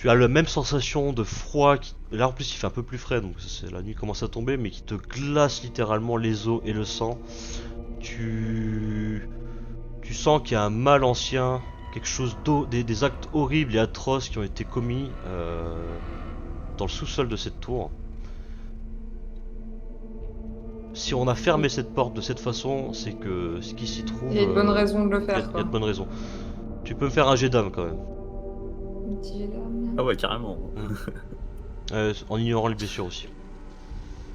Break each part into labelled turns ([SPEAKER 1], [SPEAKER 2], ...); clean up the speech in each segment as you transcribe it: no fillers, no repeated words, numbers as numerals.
[SPEAKER 1] Tu as la même sensation de froid. Là en plus il fait un peu plus frais, donc la nuit commence à tomber, mais qui te glace littéralement les os et le sang. Tu, tu sens qu'il y a un mal ancien, quelque chose des actes horribles et atroces qui ont été commis dans le sous-sol de cette tour. Si on a fermé cette porte de cette façon, c'est que ce qui s'y trouve.
[SPEAKER 2] Il y a une bonne raison de le
[SPEAKER 1] Il
[SPEAKER 2] faire,
[SPEAKER 1] y a
[SPEAKER 2] quoi.
[SPEAKER 1] de bonnes raisons. Tu peux me faire un jet d'âme quand même.
[SPEAKER 2] Un petit jet d'âme.
[SPEAKER 3] Ah ouais, carrément.
[SPEAKER 1] En ignorant les blessures aussi.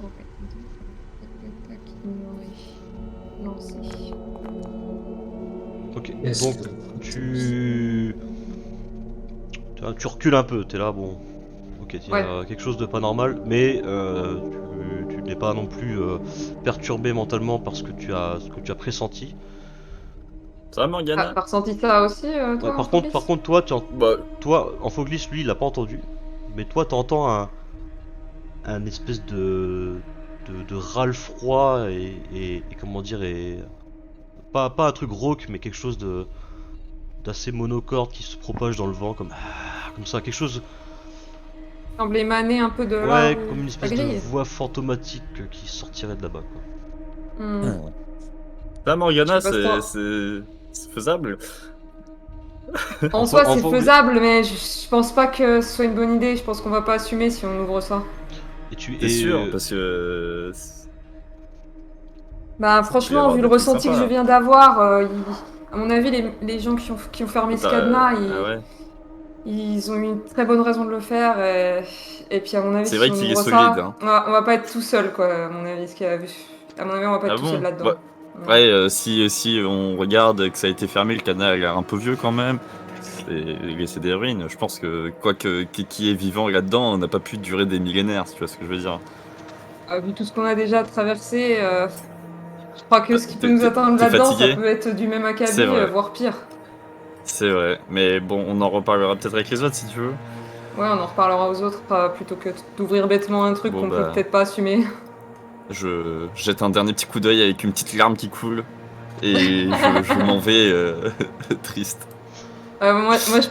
[SPEAKER 2] Ok. Tac, tac, tac, ignorer. Lancer.
[SPEAKER 1] Ok,
[SPEAKER 4] Yes.
[SPEAKER 1] donc tu recules un peu, t'es là, bon. Ok, il y a quelque chose de pas normal, mais tu n'es pas non plus perturbé mentalement par ce que tu as pressenti.
[SPEAKER 3] Ça va, Morgana?
[SPEAKER 2] T'as ressenti ça aussi, toi,
[SPEAKER 1] Par contre,
[SPEAKER 3] Bah,
[SPEAKER 1] toi, Amphoglis, lui, il l'a pas entendu, mais toi, t'entends un espèce de râle froid et comment dire, pas un truc rauque, mais quelque chose d'assez monocorde qui se propage dans le vent comme ça, quelque chose,
[SPEAKER 2] semble émaner un peu de là
[SPEAKER 1] ouais,
[SPEAKER 2] où
[SPEAKER 1] comme une
[SPEAKER 2] la
[SPEAKER 1] espèce de
[SPEAKER 2] grille.
[SPEAKER 1] voix fantomatique qui sortirait de là-bas, quoi.
[SPEAKER 3] ça, Morgana,
[SPEAKER 2] Je sais pas
[SPEAKER 3] c'est faisable.
[SPEAKER 2] En soi, c'est faisable, mais je pense pas que ce soit une bonne idée. Je pense qu'on va pas assumer si on ouvre ça.
[SPEAKER 3] T'es sûr? Parce que.
[SPEAKER 2] Bah,
[SPEAKER 3] Ça peut y
[SPEAKER 2] franchement,
[SPEAKER 3] avoir
[SPEAKER 2] vu
[SPEAKER 3] des
[SPEAKER 2] le
[SPEAKER 3] trucs
[SPEAKER 2] ressenti que je
[SPEAKER 3] sympas.
[SPEAKER 2] viens d'avoir, à mon avis, les gens qui ont fermé ce cadenas,
[SPEAKER 3] Ah ouais.
[SPEAKER 2] ils ont eu une très bonne raison de le faire. Et puis, à mon avis,
[SPEAKER 3] C'est
[SPEAKER 2] si
[SPEAKER 3] vrai
[SPEAKER 2] on
[SPEAKER 3] qu'il est
[SPEAKER 2] ouvre
[SPEAKER 3] solide,
[SPEAKER 2] ça,
[SPEAKER 3] hein.
[SPEAKER 2] on va pas être tout seul, quoi, à mon avis. À mon avis, on va pas
[SPEAKER 3] Ah
[SPEAKER 2] être tout seul
[SPEAKER 3] bon?
[SPEAKER 2] là-dedans.
[SPEAKER 3] Bah, ouais, si on regarde que ça a été fermé, le canal a l'air un peu vieux quand même. C'est des ruines. Je pense que quoi que qui est vivant là-dedans, on n'a pas pu durer des millénaires, si tu vois ce que je veux dire.
[SPEAKER 2] Vu tout ce qu'on a déjà traversé, je crois que ce qui peut
[SPEAKER 3] T'es
[SPEAKER 2] nous attendre
[SPEAKER 3] t'es
[SPEAKER 2] là-dedans, ça
[SPEAKER 3] fatigué?
[SPEAKER 2] peut être du même
[SPEAKER 3] C'est
[SPEAKER 2] acabit,
[SPEAKER 3] vrai.
[SPEAKER 2] voire pire.
[SPEAKER 3] C'est vrai. Mais bon, on en reparlera peut-être avec les autres si tu veux.
[SPEAKER 2] Ouais, on en reparlera aux autres, plutôt que d'ouvrir bêtement un truc
[SPEAKER 3] Bon
[SPEAKER 2] qu'on peut
[SPEAKER 3] bah,
[SPEAKER 2] peut-être pas assumer.
[SPEAKER 3] je jette un dernier petit coup d'œil avec une petite larme qui coule. Et je m'en vais triste.
[SPEAKER 2] Moi je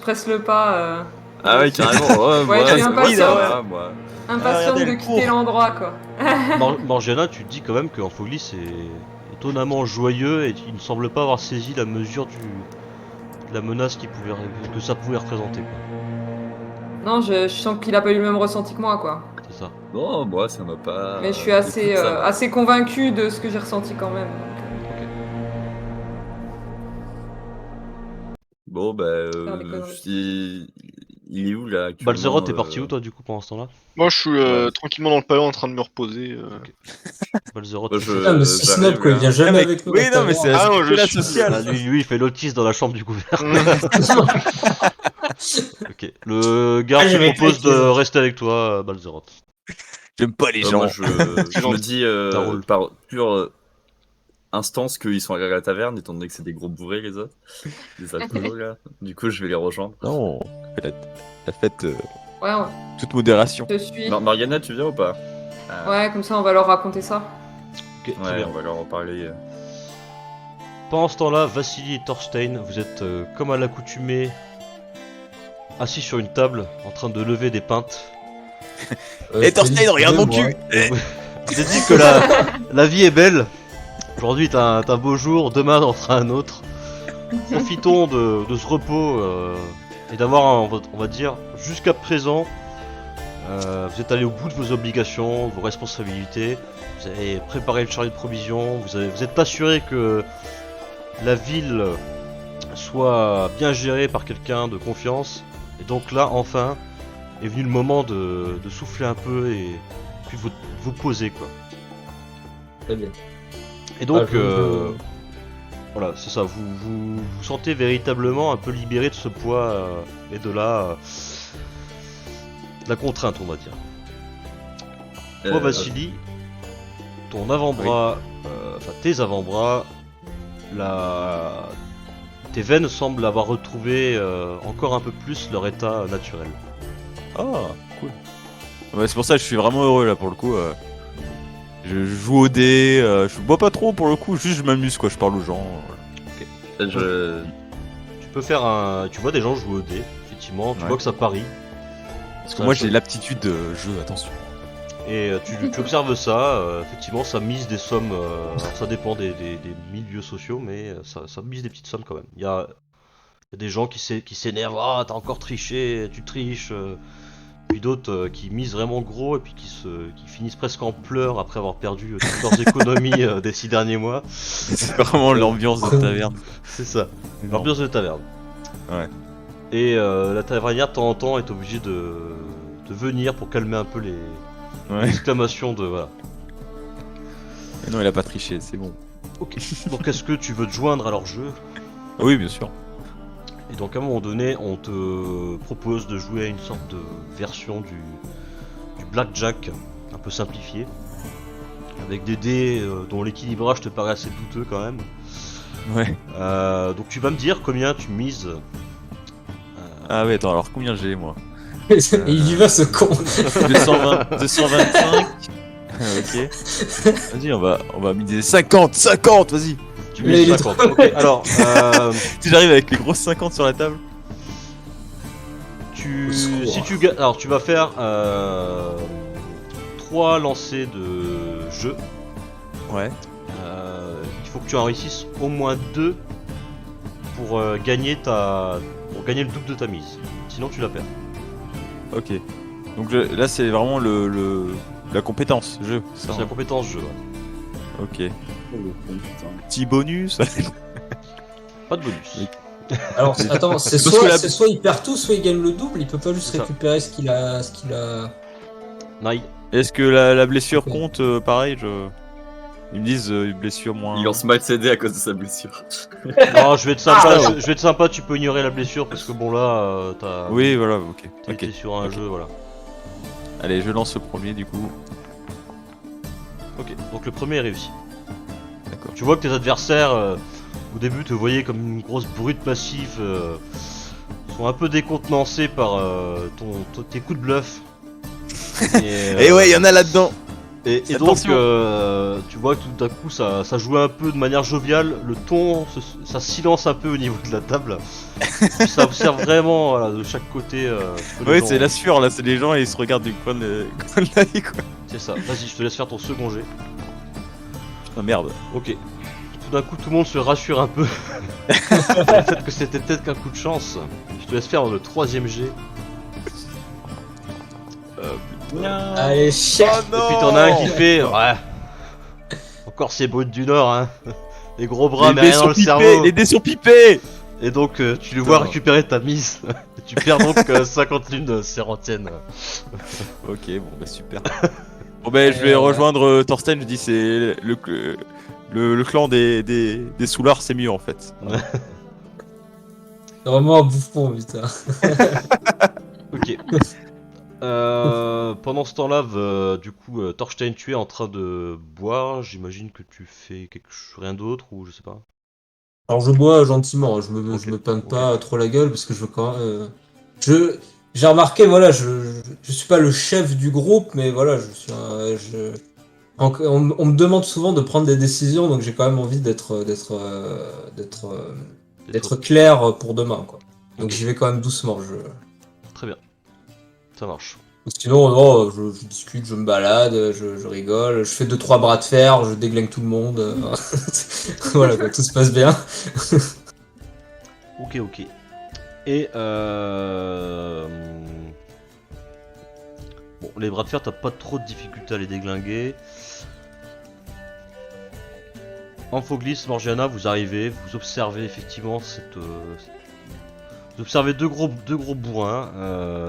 [SPEAKER 2] presse le pas.
[SPEAKER 3] Ah ouais, carrément. Ouais,
[SPEAKER 2] Ouais, je suis
[SPEAKER 3] moi, ça
[SPEAKER 2] impatiente.
[SPEAKER 3] va, moi.
[SPEAKER 2] Impatiente
[SPEAKER 1] regardez,
[SPEAKER 2] de
[SPEAKER 1] elle
[SPEAKER 2] quitter
[SPEAKER 1] court.
[SPEAKER 2] l'endroit, quoi.
[SPEAKER 1] Morgiana, tu te dis quand même que Amphoglis est étonnamment joyeux et il ne semble pas avoir saisi la mesure de la menace que ça pouvait représenter, quoi.
[SPEAKER 2] Non, je sens qu'il a pas eu le même ressenti que moi, quoi.
[SPEAKER 1] C'est ça.
[SPEAKER 3] Non, moi, ça m'a pas.
[SPEAKER 2] Mais je suis
[SPEAKER 3] Écoute, ça va.
[SPEAKER 2] assez convaincue de ce que j'ai ressenti quand même. Donc,
[SPEAKER 1] Ok.
[SPEAKER 3] Bon, bah,
[SPEAKER 2] faire des conneries.
[SPEAKER 3] il est où là actuellement
[SPEAKER 1] Balzeroth, t'es parti où toi du coup pendant ce temps-là?
[SPEAKER 5] Moi, je suis
[SPEAKER 3] Ouais.
[SPEAKER 5] tranquillement dans le palais en train de me reposer.
[SPEAKER 1] Ok. Balzeroth,
[SPEAKER 3] Bah,
[SPEAKER 1] tu
[SPEAKER 4] Ah, mais
[SPEAKER 1] fais-
[SPEAKER 4] c'est Snob, quoi, il vient jamais
[SPEAKER 6] mais-
[SPEAKER 4] avec nous.
[SPEAKER 6] oui,
[SPEAKER 4] dans
[SPEAKER 6] non, mais
[SPEAKER 4] ta
[SPEAKER 6] c'est
[SPEAKER 4] mort.
[SPEAKER 5] Ah, moi, je
[SPEAKER 6] la
[SPEAKER 5] suis-
[SPEAKER 6] sociale.
[SPEAKER 1] Ah, lui, il fait l'autiste dans la chambre du gouverneur. Ok. Le garde
[SPEAKER 4] Ah,
[SPEAKER 1] te
[SPEAKER 4] j'avais
[SPEAKER 1] propose
[SPEAKER 4] pas
[SPEAKER 1] de
[SPEAKER 4] été-
[SPEAKER 1] rester avec toi, Balzeroth.
[SPEAKER 6] J'aime pas les gens.
[SPEAKER 3] moi, je me dis
[SPEAKER 1] Ta rôle.
[SPEAKER 3] par pure instance qu'ils sont allés à la taverne, étant donné que c'est des gros bourrés les autres, des alcoolos là. Du coup, je vais les rejoindre.
[SPEAKER 6] Non, la fête,
[SPEAKER 2] Ouais,
[SPEAKER 6] toute modération.
[SPEAKER 2] je suis.
[SPEAKER 3] Morgana, tu viens ou pas?
[SPEAKER 2] Ouais, comme ça, on va leur raconter ça.
[SPEAKER 1] Ok, très
[SPEAKER 3] Ouais,
[SPEAKER 1] bien.
[SPEAKER 3] on va leur en parler.
[SPEAKER 1] Pendant ce temps-là, Vassili et Thorstein, vous êtes comme à l'accoutumée assis sur une table en train de lever des pintes.
[SPEAKER 6] Et Thorstein, regarde mon cul.
[SPEAKER 1] Vous êtes dit que la vie est belle. Aujourd'hui est un beau jour, demain en sera un autre. Profitons de ce repos et d'avoir, on va dire, jusqu'à présent, vous êtes allé au bout de vos obligations, vos responsabilités. Vous avez préparé le chariot de provisions, vous êtes assuré que la ville soit bien gérée par quelqu'un de confiance. Et donc là, enfin, est venu le moment de souffler un peu et puis vous poser, quoi.
[SPEAKER 4] Très bien.
[SPEAKER 1] Et donc,
[SPEAKER 4] Ah,
[SPEAKER 1] voilà, c'est ça, vous sentez véritablement un peu libéré de ce poids et de la contrainte, on va dire. Toi, Vassili, ton avant-bras, enfin tes avant-bras, tes veines semblent avoir retrouvé encore un peu plus leur état naturel.
[SPEAKER 6] Ah, cool. Ouais, c'est pour ça que je suis vraiment heureux là pour le coup. Je joue au dé, je bois pas trop pour le coup, juste je m'amuse quoi, je parle aux gens.
[SPEAKER 3] Je...
[SPEAKER 1] Tu peux faire un... Tu vois des gens jouer au dé, effectivement. Tu
[SPEAKER 6] Ouais.
[SPEAKER 1] vois que ça parie.
[SPEAKER 6] Parce que moi j'ai l'aptitude de jeu, attention.
[SPEAKER 1] Et tu observes ça, effectivement ça mise des sommes, alors ça dépend des milieux sociaux, mais ça mise des petites sommes quand même. Il y a des gens qui s'énervent, ah t'as encore triché, tu triches, puis d'autres qui misent vraiment gros et puis qui finissent presque en pleurs après avoir perdu toutes leurs économies des 6 derniers mois.
[SPEAKER 6] C'est vraiment l'ambiance de taverne.
[SPEAKER 1] C'est ça, l'ambiance de taverne.
[SPEAKER 6] Ouais.
[SPEAKER 1] Et la tavernière de temps en temps est obligée de venir pour calmer un peu les
[SPEAKER 6] Ouais.
[SPEAKER 1] exclamations de voilà.
[SPEAKER 6] Mais non, il a pas triché, c'est bon.
[SPEAKER 1] Ok. Donc est-ce que tu veux te joindre à leur jeu?
[SPEAKER 6] Ah oui, bien sûr.
[SPEAKER 1] Et donc à un moment donné, on te propose de jouer à une sorte de version du blackjack un peu simplifié, avec des dés dont l'équilibrage te paraît assez douteux quand même.
[SPEAKER 6] Ouais.
[SPEAKER 1] Donc tu vas me dire combien tu mises.
[SPEAKER 6] Ah ouais, attends, alors combien j'ai moi?
[SPEAKER 4] Et il y va ce con.
[SPEAKER 6] 220, 225. Ok. Vas-y, on va miser 50, vas-y.
[SPEAKER 1] Tu
[SPEAKER 4] Mais il
[SPEAKER 1] mises
[SPEAKER 4] est
[SPEAKER 1] 50. Ok. Alors,
[SPEAKER 6] Si j'arrive avec les grosses 50 sur la table.
[SPEAKER 1] alors tu vas faire 3 lancers de jeu.
[SPEAKER 6] Ouais.
[SPEAKER 1] Il faut que tu en réussisses au moins 2 pour gagner le double de ta mise. Sinon tu la perds.
[SPEAKER 6] Ok. Donc là c'est vraiment la compétence jeu. ça,
[SPEAKER 1] C'est
[SPEAKER 6] hein.
[SPEAKER 1] la compétence jeu. Ouais.
[SPEAKER 6] Ok. Petit bonus.
[SPEAKER 1] Pas de bonus.
[SPEAKER 4] Alors attends, c'est
[SPEAKER 6] Parce que
[SPEAKER 4] soit il perd tout, soit il gagne le double. Il peut pas juste
[SPEAKER 1] C'est ça.
[SPEAKER 4] récupérer ce qu'il a.
[SPEAKER 1] Naï.
[SPEAKER 6] Est-ce que la blessure
[SPEAKER 4] Ok.
[SPEAKER 6] compte pareil Ils me disent une blessure moins.
[SPEAKER 3] Il lance mal CD à cause de sa blessure.
[SPEAKER 1] Non, je vais être sympa. Je vais être sympa. Tu peux ignorer la blessure parce que bon là, t'as.
[SPEAKER 6] Oui, voilà, ok.
[SPEAKER 1] T'es
[SPEAKER 6] Ok.
[SPEAKER 1] sur un
[SPEAKER 6] Ok.
[SPEAKER 1] jeu, voilà.
[SPEAKER 6] Allez, je lance le premier du coup.
[SPEAKER 1] Ok. Donc le premier est réussi.
[SPEAKER 6] D'accord.
[SPEAKER 1] Tu vois que tes adversaires, au début, te voyaient comme une grosse brute massive, sont un peu décontenancés par tes coups de bluff.
[SPEAKER 6] Et ouais, il y en a là-dedans.
[SPEAKER 1] Et donc,
[SPEAKER 6] Attention.
[SPEAKER 1] tu vois que tout d'un coup, ça jouait un peu de manière joviale, le ton, ça silence un peu au niveau de la table. Puis ça observe vraiment voilà, de chaque côté. ce que les
[SPEAKER 6] Ouais,
[SPEAKER 1] gens-
[SPEAKER 6] c'est la sueur là, c'est les gens et ils se regardent du coin de l'œil quoi.
[SPEAKER 1] C'est ça. Vas-y, je te laisse faire ton second jet.
[SPEAKER 6] Putain, merde.
[SPEAKER 1] Ok. Tout d'un coup, tout le monde se rassure un peu. Peut-être que c'était peut-être qu'un coup de chance. Je te laisse faire le troisième jet.
[SPEAKER 4] Allez, chien.
[SPEAKER 6] Oh
[SPEAKER 1] Et puis t'en as un qui fait ouais. Encore ces brutes du Nord, hein. Les gros bras, mais rien dans le cerveau.
[SPEAKER 6] Les dés sont pipés.
[SPEAKER 1] Et donc tu le vois
[SPEAKER 6] Putain.
[SPEAKER 1] récupérer ta mise. Tu perds donc 50 lunes de sérantienne.
[SPEAKER 6] Ok, bon bah super. Bon bah je vais rejoindre Thorsten, je dis c'est le clan des soulards c'est mieux en fait.
[SPEAKER 4] Vraiment un bouffon, putain.
[SPEAKER 1] Ok. Pendant ce temps-là, du coup, Thorstein, tu es en train de boire. J'imagine que tu fais rien d'autre ou je sais pas.
[SPEAKER 4] Alors je bois gentiment, je
[SPEAKER 1] Ok,
[SPEAKER 4] me peinte
[SPEAKER 1] ok.
[SPEAKER 4] pas trop la gueule parce que je veux quand même. J'ai remarqué, voilà, je suis pas le chef du groupe, mais voilà, je suis on me demande souvent de prendre des décisions, donc j'ai quand même envie d'être clair pour demain, quoi. Donc
[SPEAKER 1] Ok.
[SPEAKER 4] j'y vais quand même doucement.
[SPEAKER 1] Très bien. Ça marche.
[SPEAKER 4] Sinon, non, je discute, je me balade, je rigole, je fais 2-3 bras de fer, je déglingue tout le monde. Voilà, quoi, tout se passe bien.
[SPEAKER 1] Ok, ok. Et bon, les bras de fer, t'as pas trop de difficultés à les déglinguer. Amphoglis, Morgiana, vous arrivez, vous observez effectivement vous observez deux gros bourrins.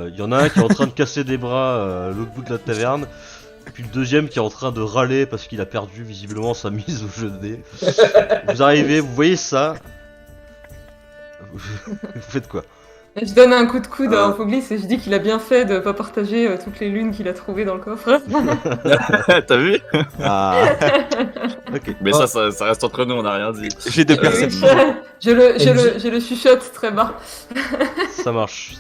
[SPEAKER 1] Il y en a un qui est en train de casser des bras à l'autre bout de la taverne. Et puis le deuxième qui est en train de râler parce qu'il a perdu visiblement sa mise au jeu de dés. Vous arrivez, vous voyez ça. Vous faites quoi?
[SPEAKER 2] Je donne un coup de coude à Infoglis et je dis qu'il a bien fait de pas partager toutes les lunes qu'il a trouvées dans le coffre.
[SPEAKER 3] T'as vu?
[SPEAKER 6] Ah,
[SPEAKER 1] Ok.
[SPEAKER 3] Mais ça reste entre nous, on n'a rien dit.
[SPEAKER 6] j'ai deux
[SPEAKER 2] Oui,
[SPEAKER 6] personnes.
[SPEAKER 2] je le chuchote très bas.
[SPEAKER 1] Ça marche.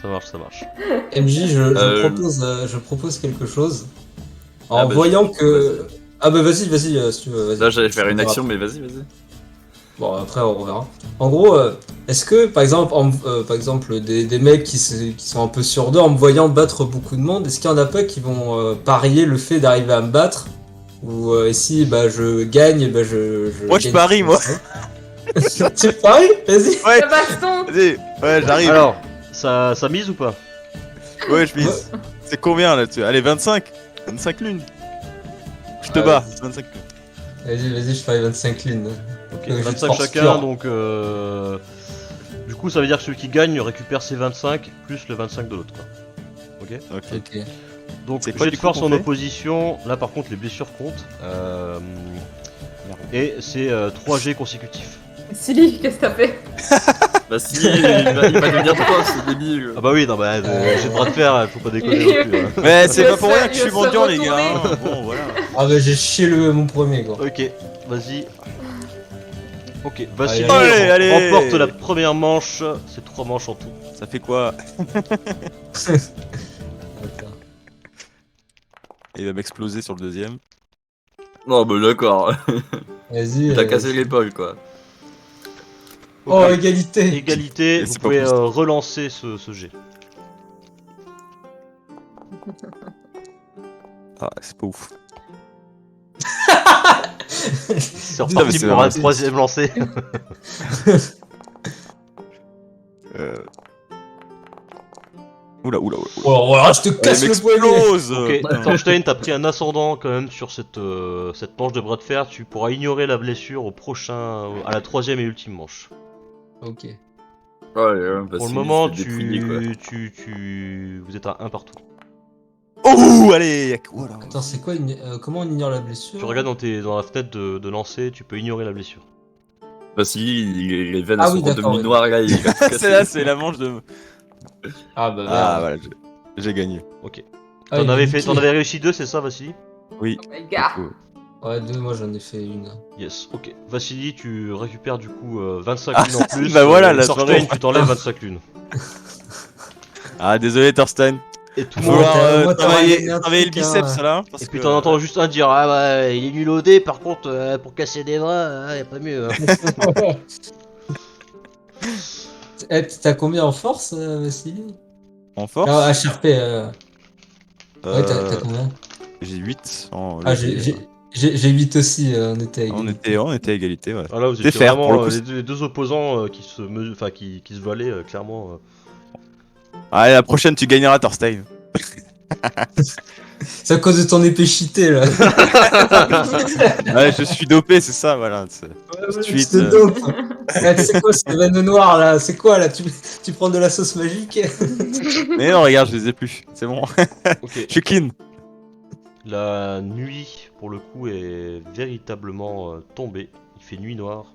[SPEAKER 4] MJ, je propose quelque chose. En voyant que. Ah bah vas-y, si tu veux, vas-y.
[SPEAKER 3] Là, j'allais faire une action, mais vas-y.
[SPEAKER 4] Bon, après, on reverra. En gros, est-ce que, par exemple, des mecs qui sont un peu sur deux en me voyant battre beaucoup de monde, est-ce qu'il y en a pas qui vont parier le fait d'arriver à me battre? Ou et si bah, je gagne, bah, je
[SPEAKER 6] Moi, je
[SPEAKER 4] gagne
[SPEAKER 6] parie, moi.
[SPEAKER 4] Tu paries? Vas-y.
[SPEAKER 6] Ouais,
[SPEAKER 2] Le baston.
[SPEAKER 6] vas-y, ouais, j'arrive.
[SPEAKER 1] Alors, ça mise ou pas?
[SPEAKER 6] Ouais, je mise. C'est combien là-dessus? Allez, 25. 25 lunes. Je te
[SPEAKER 4] Ouais.
[SPEAKER 6] bats, 25 lunes.
[SPEAKER 4] Vas-y, je parie 25 lunes.
[SPEAKER 1] Ok,
[SPEAKER 4] Juste
[SPEAKER 1] 25
[SPEAKER 4] pour
[SPEAKER 1] chacun,
[SPEAKER 4] sûr.
[SPEAKER 1] donc du coup ça veut dire que celui qui gagne récupère ses 25 plus le 25 de l'autre quoi. Ok.
[SPEAKER 6] Ok.
[SPEAKER 4] Ok.
[SPEAKER 1] Donc
[SPEAKER 6] C'est quoi,
[SPEAKER 1] jet de
[SPEAKER 6] du coup,
[SPEAKER 1] force
[SPEAKER 6] qu'on
[SPEAKER 1] en
[SPEAKER 6] fait
[SPEAKER 1] opposition, là par contre les blessures comptent. Et c'est 3 G consécutifs.
[SPEAKER 2] Silly, qu'est-ce que t'as fait?
[SPEAKER 3] Bah si, il va devenir toi, c'est débile.
[SPEAKER 1] Ah bah oui, non bah j'ai le bras de fer, faut pas déconner non plus. Hein.
[SPEAKER 6] Mais c'est
[SPEAKER 2] Il
[SPEAKER 6] pas
[SPEAKER 2] va
[SPEAKER 6] pour
[SPEAKER 2] se-
[SPEAKER 6] rien que je
[SPEAKER 2] il
[SPEAKER 6] suis
[SPEAKER 2] va se
[SPEAKER 6] mendiant, les gars.
[SPEAKER 2] retourner.
[SPEAKER 6] Hein. Bon, voilà.
[SPEAKER 4] Ah bah j'ai chié mon premier quoi.
[SPEAKER 1] Ok, vas-y. Ok, Vassili
[SPEAKER 6] Allez, allez.
[SPEAKER 1] remporte la première manche, c'est 3 manches en tout.
[SPEAKER 6] Ça fait quoi?
[SPEAKER 4] Attends.
[SPEAKER 6] Il va m'exploser sur le deuxième.
[SPEAKER 3] Non, bah d'accord.
[SPEAKER 4] Vas-y.
[SPEAKER 3] T'as cassé l'épaule, quoi.
[SPEAKER 4] Oh,
[SPEAKER 1] Ok.
[SPEAKER 4] égalité.
[SPEAKER 1] Égalité,
[SPEAKER 6] Et
[SPEAKER 1] vous
[SPEAKER 6] c'est pas
[SPEAKER 1] pouvez
[SPEAKER 6] possible.
[SPEAKER 1] relancer ce jet.
[SPEAKER 6] Ah, c'est pas ouf.
[SPEAKER 1] C'est
[SPEAKER 6] mais
[SPEAKER 1] reparti
[SPEAKER 6] c'est
[SPEAKER 1] pour
[SPEAKER 6] vrai,
[SPEAKER 1] un troisième lancé.
[SPEAKER 6] Oula, oula, oula.
[SPEAKER 4] Oh, voilà, je te casse
[SPEAKER 6] Il
[SPEAKER 4] le poignet.
[SPEAKER 6] m'explose.
[SPEAKER 1] Ok, Thorstein, t'as pris un ascendant quand même sur cette manche de bras de fer. Tu pourras ignorer la blessure à la troisième et ultime manche.
[SPEAKER 4] Ok.
[SPEAKER 3] Ouais, bah,
[SPEAKER 1] Pour le
[SPEAKER 3] si,
[SPEAKER 1] moment,
[SPEAKER 3] c'est dépouillé, quoi.
[SPEAKER 1] vous êtes à 1 partout.
[SPEAKER 6] Oh, allez. Voilà.
[SPEAKER 4] Attends, c'est quoi comment on ignore la blessure?
[SPEAKER 1] Tu regardes dans la fenêtre de lancer, tu peux ignorer la blessure.
[SPEAKER 3] Bah si, les veines
[SPEAKER 4] Ah
[SPEAKER 3] elles
[SPEAKER 4] oui,
[SPEAKER 3] sont
[SPEAKER 4] d'accord,
[SPEAKER 3] redevenues
[SPEAKER 4] ouais.
[SPEAKER 3] noires là, il va tout casser.
[SPEAKER 6] C'est là, c'est la manche de.
[SPEAKER 4] Ah bah
[SPEAKER 6] Ah,
[SPEAKER 4] merde.
[SPEAKER 6] voilà, j'ai gagné.
[SPEAKER 1] Ok.
[SPEAKER 4] Ah,
[SPEAKER 1] T'en
[SPEAKER 4] il m'a
[SPEAKER 1] avais
[SPEAKER 4] niqué.
[SPEAKER 1] réussi 2, c'est ça, Vassili?
[SPEAKER 6] Oui.
[SPEAKER 2] Oh my god.
[SPEAKER 4] Ouais, 2, moi j'en ai fait une.
[SPEAKER 1] Yes, ok. Vassili, tu récupères du coup 25
[SPEAKER 6] Ah,
[SPEAKER 1] lunes en plus.
[SPEAKER 6] bah voilà,
[SPEAKER 1] et
[SPEAKER 6] là,
[SPEAKER 1] Thorstein,
[SPEAKER 6] franchement.
[SPEAKER 1] tu t'enlèves 25 lunes.
[SPEAKER 6] Ah, désolé, Thorstein.
[SPEAKER 1] Et tout
[SPEAKER 6] Il
[SPEAKER 1] le
[SPEAKER 6] va
[SPEAKER 1] monde.
[SPEAKER 6] falloir
[SPEAKER 4] moi, t'as
[SPEAKER 6] travailler,
[SPEAKER 4] ramené un
[SPEAKER 6] travailler le
[SPEAKER 4] truc,
[SPEAKER 6] biceps,
[SPEAKER 4] hein.
[SPEAKER 6] là. Parce
[SPEAKER 1] Et puis
[SPEAKER 6] que,
[SPEAKER 1] t'en entends juste un dire ah ouais il est nul au dé par contre pour casser des bras y a pas mieux. Hein.
[SPEAKER 4] Eh, t'as combien en force, Vassili?
[SPEAKER 6] En force,
[SPEAKER 4] Ah, HRP. Ouais, t'as combien?
[SPEAKER 6] j'ai 8 en
[SPEAKER 4] Ah,
[SPEAKER 6] léger.
[SPEAKER 4] j'ai 8 aussi, on était à
[SPEAKER 6] On
[SPEAKER 4] égalité.
[SPEAKER 6] était à égalité, ouais.
[SPEAKER 1] Ah là vous
[SPEAKER 6] C'est
[SPEAKER 1] étiez
[SPEAKER 6] fair,
[SPEAKER 1] vraiment
[SPEAKER 6] pour le coup,
[SPEAKER 1] les deux opposants qui se valaient clairement.
[SPEAKER 6] Allez, la prochaine, tu gagneras, Thorstein.
[SPEAKER 4] C'est à cause de ton épée cheatée là.
[SPEAKER 6] Ouais, je suis dopé, c'est ça, voilà.
[SPEAKER 4] Tu te dopes. Eh, c'est quoi cette veine noire là? C'est quoi là? Tu prends de la sauce magique?
[SPEAKER 6] Mais non, regarde, je les ai plus. C'est bon.
[SPEAKER 1] Ok.
[SPEAKER 6] Je suis clean.
[SPEAKER 1] La nuit pour le coup est véritablement tombée. Il fait nuit noire.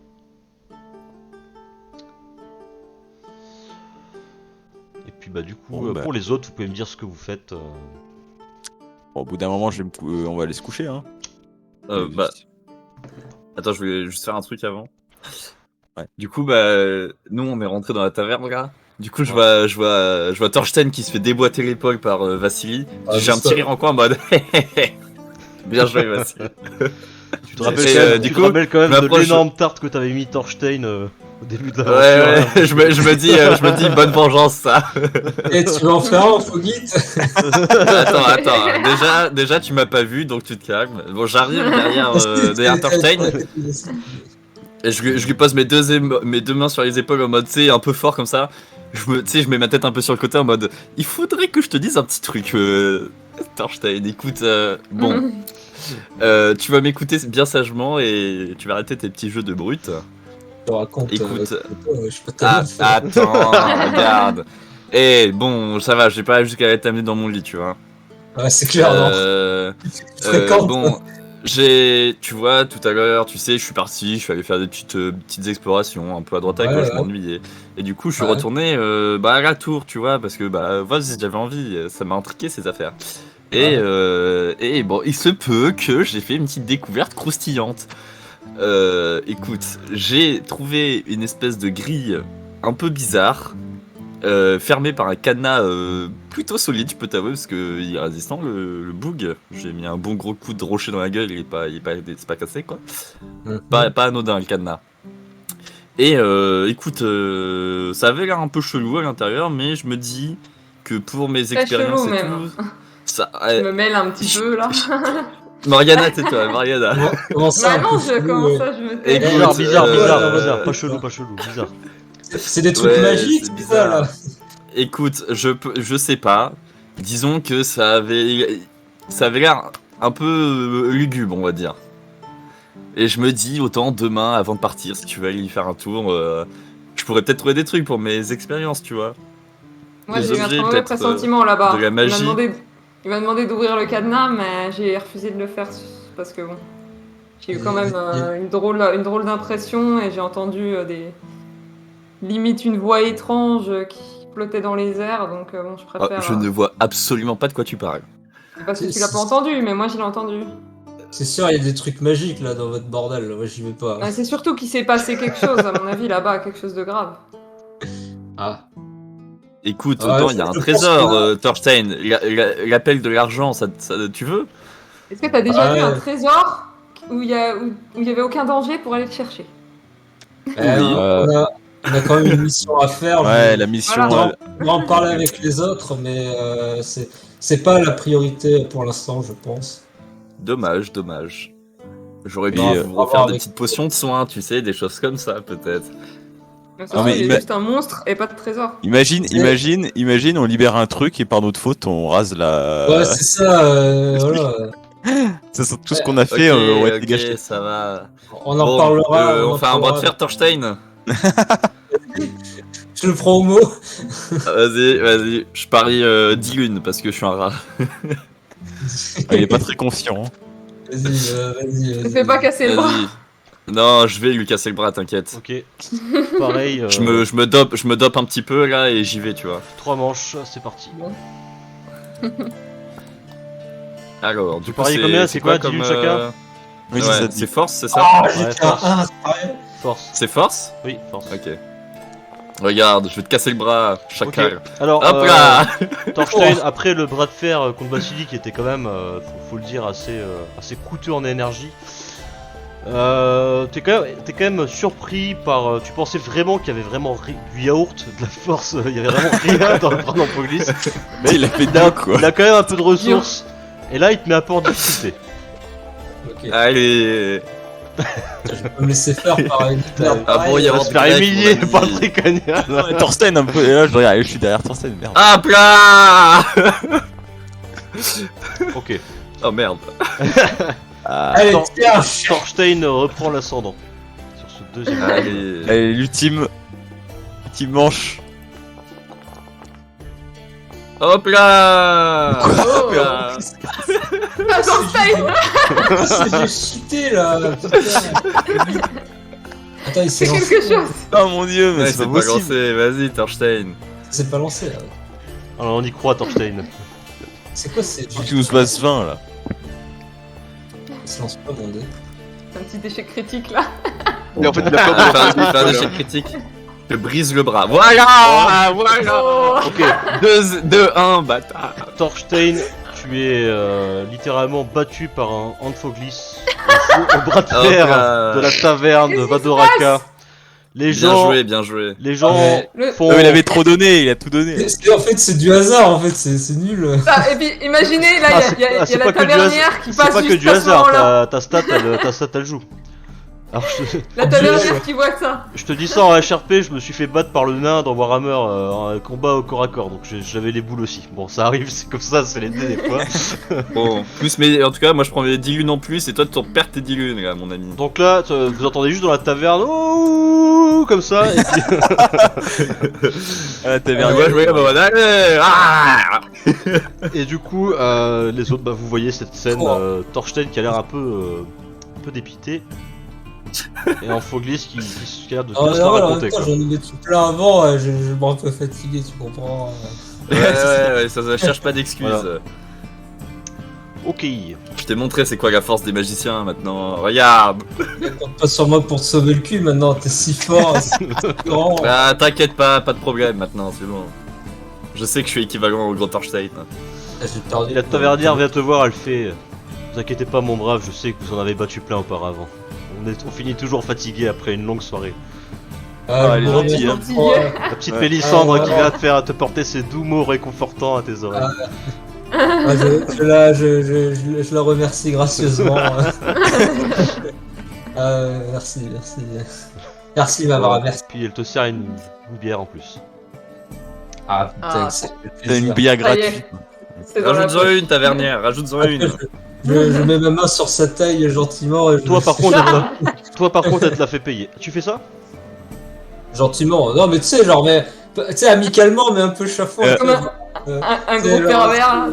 [SPEAKER 1] Et puis bah du coup
[SPEAKER 6] Bon, bah.
[SPEAKER 1] pour les autres vous pouvez me dire ce que vous faites.
[SPEAKER 6] Bon, au bout d'un moment, on va aller se coucher, hein.
[SPEAKER 3] Bah, attends, je voulais juste faire un truc avant.
[SPEAKER 6] Ouais.
[SPEAKER 3] Du coup, bah, nous on est rentré dans la taverne là. Du coup, je vois Thorstein qui se fait déboîter l'épaule par Vassili.
[SPEAKER 4] Ah,
[SPEAKER 3] J'ai un
[SPEAKER 4] juste
[SPEAKER 3] petit
[SPEAKER 4] ça.
[SPEAKER 3] rire en coin en mode. Bien joué, Vassili.
[SPEAKER 1] Tu te rappelles
[SPEAKER 3] Et,
[SPEAKER 1] quand même,
[SPEAKER 3] du
[SPEAKER 1] tu
[SPEAKER 3] coup,
[SPEAKER 1] te rappelles quand
[SPEAKER 3] je
[SPEAKER 1] même de
[SPEAKER 3] m'approche-
[SPEAKER 1] l'énorme tarte que t'avais mis Thorstein au début de
[SPEAKER 3] Ouais,
[SPEAKER 1] l'aventure.
[SPEAKER 3] ouais, je me dis bonne vengeance ça.
[SPEAKER 4] Eh, tu veux en faire un, Fogit?
[SPEAKER 3] Attends, déjà tu m'as pas vu donc tu te calmes. Bon, j'arrive derrière Thorstein et je lui pose mes deux mains sur les épaules en mode, tu sais, un peu fort comme ça. Tu sais, je mets ma tête un peu sur le côté en mode, il faudrait que je te dise un petit truc, Thorstein. Écoute, bon, tu vas m'écouter bien sagement et tu vas arrêter tes petits jeux de brute.
[SPEAKER 4] Je te raconte.
[SPEAKER 3] Écoute,
[SPEAKER 4] Je peux pas
[SPEAKER 3] attends, regarde. Eh, bon, ça va, j'ai pas jusqu'à t'amener dans mon lit, tu vois.
[SPEAKER 4] Ouais, c'est clair, non. Fréquente.
[SPEAKER 3] Bon, tu vois, tout à l'heure, tu sais, je suis parti, je suis allé faire des petites explorations, un peu à droite à
[SPEAKER 4] Ouais,
[SPEAKER 3] gauche,
[SPEAKER 4] ouais.
[SPEAKER 3] je m'ennuyais. Et du coup, je suis
[SPEAKER 4] Ouais.
[SPEAKER 3] retourné à la tour, tu vois, parce que, j'avais envie, ça m'a intrigué ces affaires. Et bon, il se peut que j'ai fait une petite découverte croustillante. Écoute, j'ai trouvé une espèce de grille un peu bizarre, fermée par un cadenas plutôt solide, je peux t'avouer, parce qu'il est résistant le boug. J'ai mis un bon gros coup de rocher dans la gueule, c'est pas cassé quoi. Pas anodin le cadenas. Et écoute, ça avait l'air un peu chelou à l'intérieur, mais je me dis que pour mes
[SPEAKER 2] Très
[SPEAKER 3] expériences
[SPEAKER 2] chelou,
[SPEAKER 3] et
[SPEAKER 2] même.
[SPEAKER 3] tout, ça.
[SPEAKER 2] Je me mêle un petit peu là.
[SPEAKER 3] Mariana, tais-toi, Mariana.
[SPEAKER 4] Comment ça,
[SPEAKER 2] Bah
[SPEAKER 4] un
[SPEAKER 2] non,
[SPEAKER 4] peu flou,
[SPEAKER 2] comment ça, je me
[SPEAKER 3] Et
[SPEAKER 2] tais.
[SPEAKER 3] Écoute,
[SPEAKER 1] Bizarre, pas
[SPEAKER 4] ouais,
[SPEAKER 1] chelou,
[SPEAKER 4] ouais.
[SPEAKER 1] pas chelou, bizarre.
[SPEAKER 4] C'est des trucs
[SPEAKER 3] Ouais,
[SPEAKER 4] magiques,
[SPEAKER 3] c'est
[SPEAKER 4] c'est ça,
[SPEAKER 3] bizarre.
[SPEAKER 4] là.
[SPEAKER 3] Écoute, je sais pas. Disons que ça avait l'air un peu lugubre, on va dire. Et je me dis, autant demain, avant de partir, si tu veux aller y faire un tour, je pourrais peut-être trouver des trucs pour mes expériences, tu vois.
[SPEAKER 2] Moi,
[SPEAKER 3] des
[SPEAKER 2] j'ai eu un
[SPEAKER 3] objets,
[SPEAKER 2] très mauvais
[SPEAKER 3] peut-être,
[SPEAKER 2] pressentiment là-bas.
[SPEAKER 3] de la magie.
[SPEAKER 2] Il m'a demandé d'ouvrir le cadenas, mais j'ai refusé de le faire parce que bon, j'ai eu quand même une drôle d'impression et j'ai entendu limite une voix étrange qui flottait dans les airs, donc bon, je
[SPEAKER 3] Ah,
[SPEAKER 2] préfère.
[SPEAKER 3] je ne vois absolument pas de quoi tu parles.
[SPEAKER 2] Parce que tu l'as pas entendu, mais moi je l'ai entendu.
[SPEAKER 4] C'est sûr, il y a des trucs magiques là dans votre bordel. Là. Moi, j'y vais pas.
[SPEAKER 2] C'est surtout qu'il s'est passé quelque chose, à mon avis, là-bas, quelque chose de grave.
[SPEAKER 4] Ah.
[SPEAKER 3] Écoute,
[SPEAKER 4] Ouais,
[SPEAKER 3] autant il y a un
[SPEAKER 4] je pense
[SPEAKER 3] trésor,
[SPEAKER 4] que-
[SPEAKER 3] Thorstein. L'appel de l'argent, ça, tu veux?
[SPEAKER 2] Est-ce que t'as déjà vu
[SPEAKER 4] Ouais.
[SPEAKER 2] un trésor où il y avait aucun danger pour aller le chercher?
[SPEAKER 3] Oui.
[SPEAKER 4] On a quand même une mission à faire.
[SPEAKER 6] Ouais,
[SPEAKER 4] je-
[SPEAKER 6] la mission.
[SPEAKER 2] Voilà.
[SPEAKER 4] On va en parler avec les autres, mais c'est pas la priorité pour l'instant, je pense.
[SPEAKER 3] Dommage, dommage. J'aurais pu
[SPEAKER 4] Non,
[SPEAKER 3] vous
[SPEAKER 4] faut
[SPEAKER 3] refaire
[SPEAKER 4] voir
[SPEAKER 3] des
[SPEAKER 4] avec-
[SPEAKER 3] petites potions de soins, tu sais, des choses comme ça, peut-être.
[SPEAKER 2] Mais ça se
[SPEAKER 6] Ah, mais
[SPEAKER 2] trouve, il
[SPEAKER 6] ima-
[SPEAKER 2] est juste un monstre et pas de trésor.
[SPEAKER 6] Imagine, on libère un truc et par notre faute, on rase la.
[SPEAKER 4] Ouais, c'est ça. Voilà.
[SPEAKER 6] C'est tout ce qu'on a fait,
[SPEAKER 3] Ok,
[SPEAKER 6] on va être
[SPEAKER 3] ok,
[SPEAKER 6] gâché.
[SPEAKER 3] ça va.
[SPEAKER 4] On en
[SPEAKER 3] Bon,
[SPEAKER 4] parlera.
[SPEAKER 3] on
[SPEAKER 4] en
[SPEAKER 3] fait un bras de
[SPEAKER 4] parlera.
[SPEAKER 3] fer, Thorstein.
[SPEAKER 4] Je le prends au mot.
[SPEAKER 3] Vas-y, je parie 10 lunes parce que je suis un rat.
[SPEAKER 6] Ah, il est pas très confiant. hein.
[SPEAKER 4] Vas-y.
[SPEAKER 2] Ne fais pas casser le bras.
[SPEAKER 3] Vas-y. Non, je vais lui casser le bras, t'inquiète.
[SPEAKER 1] Ok. Pareil,
[SPEAKER 3] Je me dope un petit peu là et j'y vais, tu vois.
[SPEAKER 1] 3 manches, c'est parti.
[SPEAKER 3] Alors, du coup,
[SPEAKER 1] pariez combien, c'est quoi, 10 lunes chacun?
[SPEAKER 6] Oui,
[SPEAKER 3] Ouais,
[SPEAKER 6] c'est ça.
[SPEAKER 3] c'est force, c'est ça?
[SPEAKER 4] Ah,
[SPEAKER 1] Ouais,
[SPEAKER 4] j'ai un
[SPEAKER 1] force.
[SPEAKER 4] 1, c'est pareil.
[SPEAKER 1] Force.
[SPEAKER 3] C'est force?
[SPEAKER 1] Oui, force.
[SPEAKER 3] Ok. Regarde, je vais te casser le bras, chacal.
[SPEAKER 1] Alors,
[SPEAKER 3] Hop là
[SPEAKER 1] Thorstein, après le bras de fer contre Basili qui était quand même, faut le dire, assez coûteux en énergie, t'es quand même surpris par. Tu pensais vraiment qu'il y avait vraiment du yaourt, de la force, il y avait vraiment rien dans le bras d'Ampoglis.
[SPEAKER 6] Mais il a fait
[SPEAKER 1] Il a,
[SPEAKER 6] deux, quoi.
[SPEAKER 1] il a quand même un peu de ressources, et là il te met un peu en difficulté.
[SPEAKER 4] Ok.
[SPEAKER 3] Allez.
[SPEAKER 4] Je peux me laisser faire par une
[SPEAKER 3] Ah bon, il y
[SPEAKER 1] Il
[SPEAKER 3] a
[SPEAKER 1] va se faire
[SPEAKER 3] Mec,
[SPEAKER 1] humilier
[SPEAKER 3] mon ami.
[SPEAKER 1] par le Tricagnal.
[SPEAKER 6] Ouais, Thorstein un peu. Et là, je regarde, je suis derrière Thorstein, merde.
[SPEAKER 3] Hop là
[SPEAKER 1] Ok.
[SPEAKER 3] Oh merde.
[SPEAKER 6] Ah,
[SPEAKER 4] Allez,
[SPEAKER 1] Attends.
[SPEAKER 4] tiens.
[SPEAKER 1] Thorstein reprend l'ascendant sur ce deuxième.
[SPEAKER 3] Allez.
[SPEAKER 6] allez, l'ultime manche.
[SPEAKER 3] Hop là
[SPEAKER 2] Oh.
[SPEAKER 3] Hop là
[SPEAKER 2] Attends,
[SPEAKER 4] J'ai cheaté là. Putain. Attends, il s'est
[SPEAKER 2] c'est
[SPEAKER 4] lancé.
[SPEAKER 2] quelque chose.
[SPEAKER 6] Oh mon dieu, mais
[SPEAKER 3] Ouais,
[SPEAKER 6] c'est
[SPEAKER 3] c'est
[SPEAKER 6] pas
[SPEAKER 3] pas
[SPEAKER 6] possible.
[SPEAKER 3] lancé, vas-y, Thorstein.
[SPEAKER 4] C'est pas lancé là.
[SPEAKER 1] Alors on y croit, Thorstein.
[SPEAKER 4] C'est quoi ces
[SPEAKER 6] Faut qu'il nous se passe 20 là.
[SPEAKER 4] Il se lance pas mon dé.
[SPEAKER 2] Un petit échec critique là.
[SPEAKER 5] Et en fait, il a
[SPEAKER 3] Il
[SPEAKER 5] peur
[SPEAKER 3] fait
[SPEAKER 5] de
[SPEAKER 3] un échec critique. Je brise le bras. Voilà Voilà
[SPEAKER 2] Oh.
[SPEAKER 1] Ok,
[SPEAKER 3] 2-1, bâtard.
[SPEAKER 1] Thorstein, tu es littéralement battu par un Anfoglis au bras de
[SPEAKER 3] Hop
[SPEAKER 1] fer
[SPEAKER 3] là.
[SPEAKER 1] de la taverne de
[SPEAKER 2] Qu'est-ce qui se
[SPEAKER 1] Vadoraka. Les
[SPEAKER 3] Bien
[SPEAKER 1] gens,
[SPEAKER 3] joué, bien joué.
[SPEAKER 1] les gens
[SPEAKER 4] Ouais.
[SPEAKER 2] Le-
[SPEAKER 1] font.
[SPEAKER 6] il avait trop donné, il a tout donné.
[SPEAKER 4] En fait, c'est du hasard en fait, c'est nul.
[SPEAKER 2] Ah, et puis imaginez, là,
[SPEAKER 1] Ah,
[SPEAKER 2] il y a
[SPEAKER 1] c'est
[SPEAKER 2] la
[SPEAKER 1] pas que du
[SPEAKER 2] tavernière qui
[SPEAKER 1] C'est
[SPEAKER 2] passe
[SPEAKER 1] pas que
[SPEAKER 2] juste
[SPEAKER 1] du
[SPEAKER 2] à ce
[SPEAKER 1] hasard,
[SPEAKER 2] moment-là.
[SPEAKER 1] ta stat elle joue. Alors
[SPEAKER 2] La tavernière qui voit que ça.
[SPEAKER 1] je te dis ça en HRP, je me suis fait battre par le nain dans Warhammer en combat au corps à corps, donc j'avais les boules aussi. Bon, ça arrive, c'est comme ça, c'est les dés des fois.
[SPEAKER 3] Bon, plus, mais en tout cas, moi je prends mes 10 lunes en plus et toi tu perds tes 10 lunes, là, mon ami.
[SPEAKER 1] Donc là, vous entendez juste dans la taverne, ouh, comme ça, et puis
[SPEAKER 6] Ah, t'as
[SPEAKER 3] Ouais,
[SPEAKER 6] merdé.
[SPEAKER 3] je regarde, bon, allez ah
[SPEAKER 1] Et du coup, les autres, bah, vous voyez cette scène, Thorstein qui a l'air un peu dépité, et Anfoglis qui a l'air de
[SPEAKER 4] Oh,
[SPEAKER 1] bien se la
[SPEAKER 4] non, en
[SPEAKER 1] raconter.
[SPEAKER 4] même temps,
[SPEAKER 1] Quoi.
[SPEAKER 4] j'en ai mis tout plein avant, je me rends un peu fatigué, tu comprends.
[SPEAKER 3] Ouais, ça cherche pas d'excuses.
[SPEAKER 1] Voilà. Ok,
[SPEAKER 3] Je t'ai montré c'est quoi la force des magiciens maintenant. Regarde
[SPEAKER 4] Compte pas sur moi pour te sauver le cul maintenant, t'es si fort, si grand.
[SPEAKER 3] Ah, t'inquiète pas de problème maintenant, c'est bon. Je sais que je suis équivalent au gros Thorstein.
[SPEAKER 4] J'ai perdu.
[SPEAKER 1] et la tavernière vient te voir, elle fait vous inquiétez pas, mon brave, je sais que vous en avez battu plein auparavant. On finit toujours fatigué après une longue soirée.
[SPEAKER 6] Ah, elle est
[SPEAKER 4] je vous
[SPEAKER 6] gentille,
[SPEAKER 4] remercie.
[SPEAKER 1] La petite
[SPEAKER 4] Ouais.
[SPEAKER 1] Mélissandre qui
[SPEAKER 4] Ouais.
[SPEAKER 1] vient te porter ses doux mots réconfortants à tes oreilles.
[SPEAKER 4] Je la remercie gracieusement. Merci, merci. Merci de m'avoir averti.
[SPEAKER 1] Puis elle te sert une bière en plus.
[SPEAKER 4] Ah putain,
[SPEAKER 2] Ah.
[SPEAKER 4] c'est
[SPEAKER 6] T'as une bière
[SPEAKER 2] Ça y est,
[SPEAKER 6] gratuite.
[SPEAKER 2] c'est dans la
[SPEAKER 3] Rajoute-en
[SPEAKER 2] poche.
[SPEAKER 3] une, tavernière, rajoute-en une.
[SPEAKER 4] Je mets ma main sur sa taille gentiment. Et
[SPEAKER 1] Toi par contre, elle te l'a fait payer. Tu fais ça?
[SPEAKER 4] Gentiment. Non, mais tu sais, genre, mais. Tu sais, amicalement, mais un peu chafouin.
[SPEAKER 2] Comme un
[SPEAKER 4] C'est
[SPEAKER 2] gros
[SPEAKER 4] genre-
[SPEAKER 2] pervers.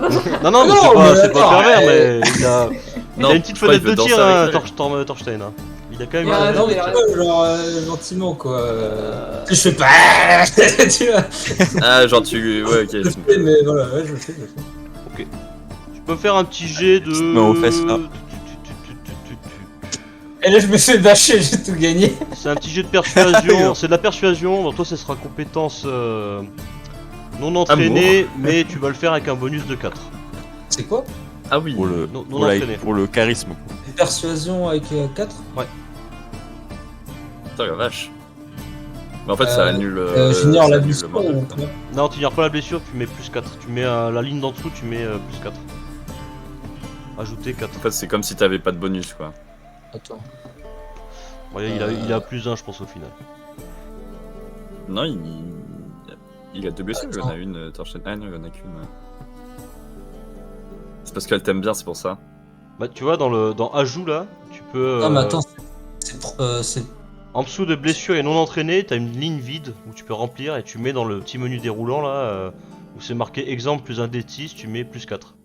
[SPEAKER 1] Non, non, mais
[SPEAKER 4] Non,
[SPEAKER 1] c'est pas
[SPEAKER 4] attends,
[SPEAKER 1] pervers, mais il a
[SPEAKER 3] Non,
[SPEAKER 1] une petite
[SPEAKER 3] je crois qu'il
[SPEAKER 1] fenêtre de
[SPEAKER 3] veut
[SPEAKER 1] tir,
[SPEAKER 3] danser
[SPEAKER 1] hein,
[SPEAKER 3] avec elle.
[SPEAKER 1] Torstein. Hein. Il a quand même
[SPEAKER 2] Ouais,
[SPEAKER 1] une fenêtre
[SPEAKER 4] Non,
[SPEAKER 1] de
[SPEAKER 4] mais
[SPEAKER 1] tir.
[SPEAKER 4] tu vois, genre, gentiment, quoi. Je fais pas. Tu vois.
[SPEAKER 3] Ah, genre tu. Ouais, ok.
[SPEAKER 4] Je le fais, mais voilà, ouais, je le fais.
[SPEAKER 1] Tu peux me faire un petit jet de.
[SPEAKER 6] Mais aux fesses, là.
[SPEAKER 4] Et là, je me fais bâcher, j'ai tout gagné.
[SPEAKER 1] C'est un petit jet de persuasion. C'est de la persuasion. Donc toi, ce sera compétence non entraînée, mais tu vas le faire avec un bonus de 4.
[SPEAKER 4] C'est quoi?
[SPEAKER 3] Ah oui.
[SPEAKER 6] Pour le,
[SPEAKER 1] Non entraîné.
[SPEAKER 6] pour le charisme.
[SPEAKER 4] Persuasion avec 4?
[SPEAKER 3] Putain, la vache. Mais en fait, ça annule.
[SPEAKER 4] J'ignore
[SPEAKER 3] ça
[SPEAKER 4] la
[SPEAKER 3] annule
[SPEAKER 4] blessure
[SPEAKER 3] le mort de-
[SPEAKER 4] ou comment?
[SPEAKER 1] Non, tu n'ignores pas la blessure, tu mets plus 4. Tu mets la ligne d'en dessous, tu mets plus 4. Ajouter 4.
[SPEAKER 3] En fait, c'est comme si t'avais pas de bonus, quoi.
[SPEAKER 4] Attends.
[SPEAKER 1] Ouais, il a plus 1, je pense, au final.
[SPEAKER 3] Non, il a deux blessures, il y en a
[SPEAKER 4] Attends.
[SPEAKER 3] une, Torchen. Ah non, il y en a qu'une. Ouais. C'est parce qu'elle t'aime bien, c'est pour ça.
[SPEAKER 1] Bah, tu vois, dans ajout là, tu peux.
[SPEAKER 4] Non, mais attends, c'est.
[SPEAKER 1] En dessous de blessure et non entraîné, t'as une ligne vide où tu peux remplir et tu mets dans le petit menu déroulant là où c'est marqué exemple plus un D6, tu mets plus 4.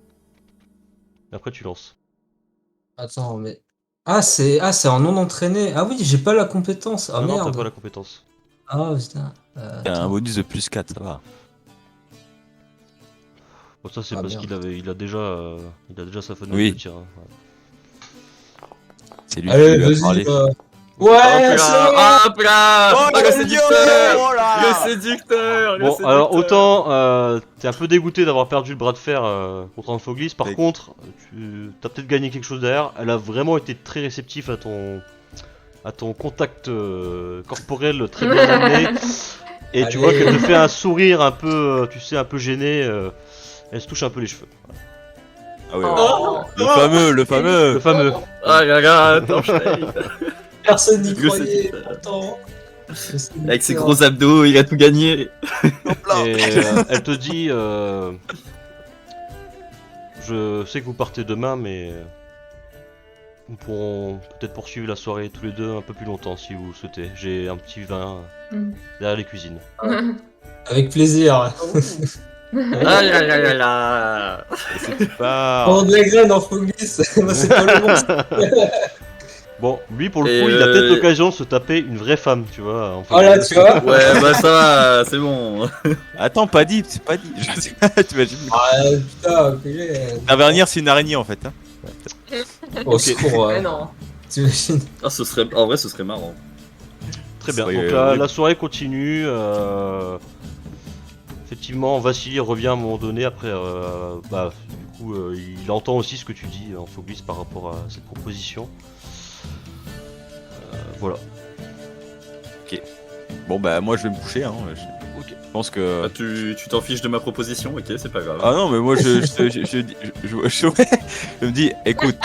[SPEAKER 1] Et après tu lances.
[SPEAKER 4] Attends, mais. C'est en non entraîné. Ah oui, j'ai pas la compétence. Ah
[SPEAKER 1] non, t'as
[SPEAKER 4] merde.
[SPEAKER 1] pas la compétence.
[SPEAKER 4] Ah putain.
[SPEAKER 6] T'as un
[SPEAKER 4] Attends.
[SPEAKER 6] bonus de plus 4, ça va.
[SPEAKER 1] Bon, ça c'est
[SPEAKER 4] Ah,
[SPEAKER 1] parce
[SPEAKER 4] merde.
[SPEAKER 1] qu'il a déjà sa fenêtre
[SPEAKER 6] Oui.
[SPEAKER 1] de tir. Hein. Ouais.
[SPEAKER 6] C'est lui
[SPEAKER 4] Allez,
[SPEAKER 6] qui lui a
[SPEAKER 4] vas-y.
[SPEAKER 6] parlé.
[SPEAKER 4] Ouais,
[SPEAKER 3] Hop
[SPEAKER 4] c'est
[SPEAKER 3] là, hop là,
[SPEAKER 6] Oh,
[SPEAKER 3] le
[SPEAKER 6] le
[SPEAKER 3] séducteur,
[SPEAKER 6] oh là
[SPEAKER 3] le séducteur, le
[SPEAKER 1] Bon,
[SPEAKER 3] séducteur.
[SPEAKER 1] alors autant t'es un peu dégoûté d'avoir perdu le bras de fer contre Anfoglis, par
[SPEAKER 6] Mais-
[SPEAKER 1] contre, tu as peut-être gagné quelque chose derrière. Elle a vraiment été très réceptive à ton contact corporel très bien amené. Et tu
[SPEAKER 4] Allez.
[SPEAKER 1] vois qu'elle te fait un sourire un peu, tu sais, un peu gêné. Elle se touche un peu les cheveux.
[SPEAKER 6] Ah ouais, ouais.
[SPEAKER 2] Oh.
[SPEAKER 6] Le fameux, le fameux.
[SPEAKER 1] Le fameux.
[SPEAKER 3] Ah là là, Torchen.
[SPEAKER 4] Personne n'y
[SPEAKER 3] Le
[SPEAKER 4] croyait.
[SPEAKER 3] séducteur.
[SPEAKER 4] Pourtant.
[SPEAKER 3] Avec ses gros abdos, il a tout gagné.
[SPEAKER 1] Et elle te dit je sais que vous partez demain, mais nous pourrons peut-être poursuivre la soirée tous les deux un peu plus longtemps si vous le souhaitez. J'ai un petit vin
[SPEAKER 2] Mm.
[SPEAKER 1] derrière les cuisines.
[SPEAKER 4] Avec plaisir.
[SPEAKER 3] Ah là là là là.
[SPEAKER 6] Bah,
[SPEAKER 4] Prends de la graine en Foglis. Moi, c'est pas le bon.
[SPEAKER 1] Bon, lui pour le
[SPEAKER 3] Et
[SPEAKER 1] coup, il a peut-être l'occasion de se taper une vraie femme, tu vois. En fait.
[SPEAKER 4] Oh là, tu vois.
[SPEAKER 3] Ouais, bah ça va, c'est bon.
[SPEAKER 6] attends, pas dit, c'est pas dit. T'imagines.
[SPEAKER 4] Ah putain, ok.
[SPEAKER 6] Tavernier, c'est une araignée en fait. Hein.
[SPEAKER 4] Au secours.
[SPEAKER 2] Mais non.
[SPEAKER 4] T'imagines.
[SPEAKER 3] Ah, ce serait, en vrai, ce serait marrant.
[SPEAKER 1] Très bien.
[SPEAKER 6] C'est
[SPEAKER 1] Donc
[SPEAKER 6] vrai,
[SPEAKER 1] la soirée continue. Effectivement, Vassili revient à un moment donné après. Du coup, il entend aussi ce que tu dis en Phobis par rapport à cette proposition. Voilà.
[SPEAKER 6] Bon bah moi je vais me coucher. Hein.
[SPEAKER 1] Ok.
[SPEAKER 6] Je pense que.
[SPEAKER 3] Ah, tu t'en fiches de ma proposition, ok, c'est pas grave.
[SPEAKER 6] Ah non mais moi je me dis, écoute,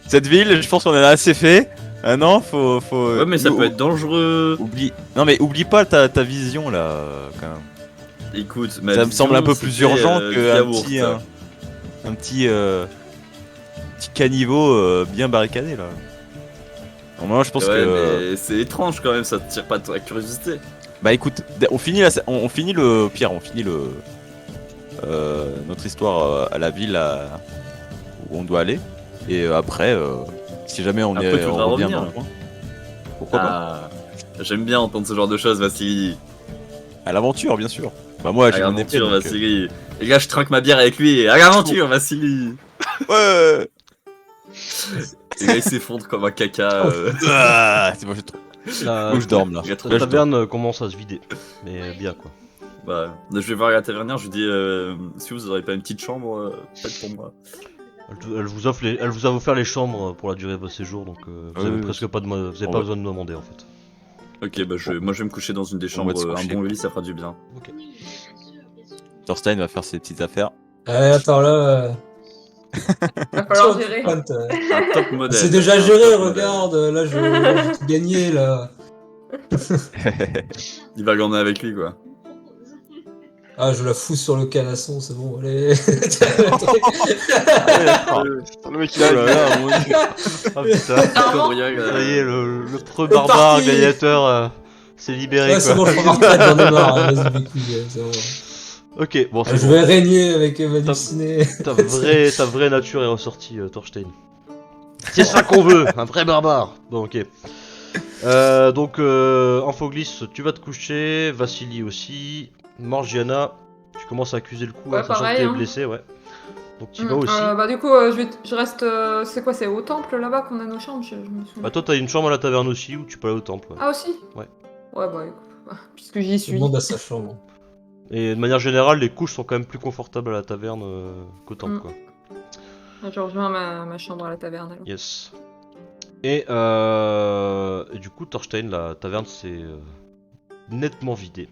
[SPEAKER 6] cette ville, je pense qu'on en a assez fait. Ah non, faut.
[SPEAKER 3] Ouais, mais ça peut être dangereux.
[SPEAKER 6] Oublie. Non mais oublie pas ta vision là, quand même.
[SPEAKER 3] Écoute,
[SPEAKER 6] Ça me semble un peu plus urgent qu'un petit caniveau bien barricadé là. Moi je pense
[SPEAKER 3] Ouais,
[SPEAKER 6] que.
[SPEAKER 3] mais c'est étrange quand même, ça te tire pas de ta curiosité.
[SPEAKER 6] Bah écoute, on finit notre histoire à la ville où on doit aller. Et après, si jamais on
[SPEAKER 3] Après, faudra
[SPEAKER 6] revient
[SPEAKER 3] revenir.
[SPEAKER 6] dans le coin. Pourquoi pas
[SPEAKER 3] Ah, j'aime bien entendre ce genre de choses, Vassili.
[SPEAKER 6] À l'aventure, bien sûr. Bah moi,
[SPEAKER 3] À
[SPEAKER 6] j'ai mon épée.
[SPEAKER 3] l'aventure,
[SPEAKER 6] donc,
[SPEAKER 3] Vassili. Et là, je trinque ma bière avec lui. À l'aventure, Vassili.
[SPEAKER 6] Ouais.
[SPEAKER 3] Et là, il s'effondre comme un caca.
[SPEAKER 6] Ah, c'est bon,
[SPEAKER 1] La,
[SPEAKER 6] Faut que je dorme là.
[SPEAKER 3] Il y a trop
[SPEAKER 1] la
[SPEAKER 3] de
[SPEAKER 1] taverne commence à se vider. Mais bien quoi.
[SPEAKER 3] Bah, je vais voir la tavernière, je lui dis si vous aurez pas une petite chambre faite pour moi.
[SPEAKER 1] Elle vous a offert les chambres pour la durée de votre séjour, donc vous
[SPEAKER 6] Oui,
[SPEAKER 1] avez
[SPEAKER 6] oui,
[SPEAKER 1] presque pas, vous avez
[SPEAKER 6] On
[SPEAKER 1] pas
[SPEAKER 6] va-
[SPEAKER 1] besoin de demander en fait.
[SPEAKER 3] Ok, bah moi je vais me coucher dans une des
[SPEAKER 6] On va
[SPEAKER 3] chambres,
[SPEAKER 6] se
[SPEAKER 3] un
[SPEAKER 6] coucher,
[SPEAKER 3] bon
[SPEAKER 6] quoi.
[SPEAKER 3] lit, ça fera du bien.
[SPEAKER 6] Thorstein va faire ses petites affaires.
[SPEAKER 4] Attends, là.
[SPEAKER 2] Va falloir
[SPEAKER 4] tiens,
[SPEAKER 2] gérer.
[SPEAKER 4] pointe,
[SPEAKER 3] Un top modèle.
[SPEAKER 4] C'est déjà
[SPEAKER 3] un
[SPEAKER 4] géré,
[SPEAKER 3] top modèle.
[SPEAKER 4] regarde. Là, j'ai tout gagné, là.
[SPEAKER 3] Il va gagner avec lui, quoi.
[SPEAKER 4] Ah, je la fous sur le canasson, c'est bon, allez.
[SPEAKER 5] Le mec il
[SPEAKER 6] Oh
[SPEAKER 5] a
[SPEAKER 6] là là, mon Dieu.
[SPEAKER 1] Ah putain,
[SPEAKER 3] Gabriel,
[SPEAKER 1] ça y est, le preux
[SPEAKER 4] C'est
[SPEAKER 1] barbare
[SPEAKER 4] parti.
[SPEAKER 1] gladiateur s'est libéré
[SPEAKER 4] Ouais, c'est
[SPEAKER 1] quoi.
[SPEAKER 4] bon, je prends ma retraite, j'en ai marre. Hein, vas-y, mes couilles, c'est bon.
[SPEAKER 1] Ok, bon c'est
[SPEAKER 4] Je
[SPEAKER 1] bon.
[SPEAKER 4] vais régner avec Manu Ciné.
[SPEAKER 1] Ta vraie nature est ressortie, Thorstein. C'est ça qu'on veut, un vrai barbare. Bon, ok. Donc, Amphoglis, tu vas te coucher. Vassili aussi. Morgiana, tu commences à accuser le coup,
[SPEAKER 2] Ouais,
[SPEAKER 1] hein, sachant
[SPEAKER 2] pareil,
[SPEAKER 1] que t'es
[SPEAKER 2] hein.
[SPEAKER 1] blessé, ouais. Donc, tu vas aussi.
[SPEAKER 2] Bah du coup, je reste... c'est quoi, c'est au temple là-bas qu'on a nos chambres, je me souviens.
[SPEAKER 1] Bah, toi, t'as une chambre à la taverne aussi, ou tu peux aller au temple. Ouais.
[SPEAKER 2] Ah aussi?
[SPEAKER 1] Ouais.
[SPEAKER 2] Ouais, bah écoute, puisque j'y
[SPEAKER 4] Tout le
[SPEAKER 2] suis.
[SPEAKER 4] monde a sa chambre.
[SPEAKER 1] Et de manière générale, les couches sont quand même plus confortables à la taverne qu'au temple,
[SPEAKER 2] Mm.
[SPEAKER 1] quoi.
[SPEAKER 2] Je rejoins ma chambre à la taverne alors.
[SPEAKER 1] Yes. Et du coup, Thorstein, la taverne s'est nettement vidée.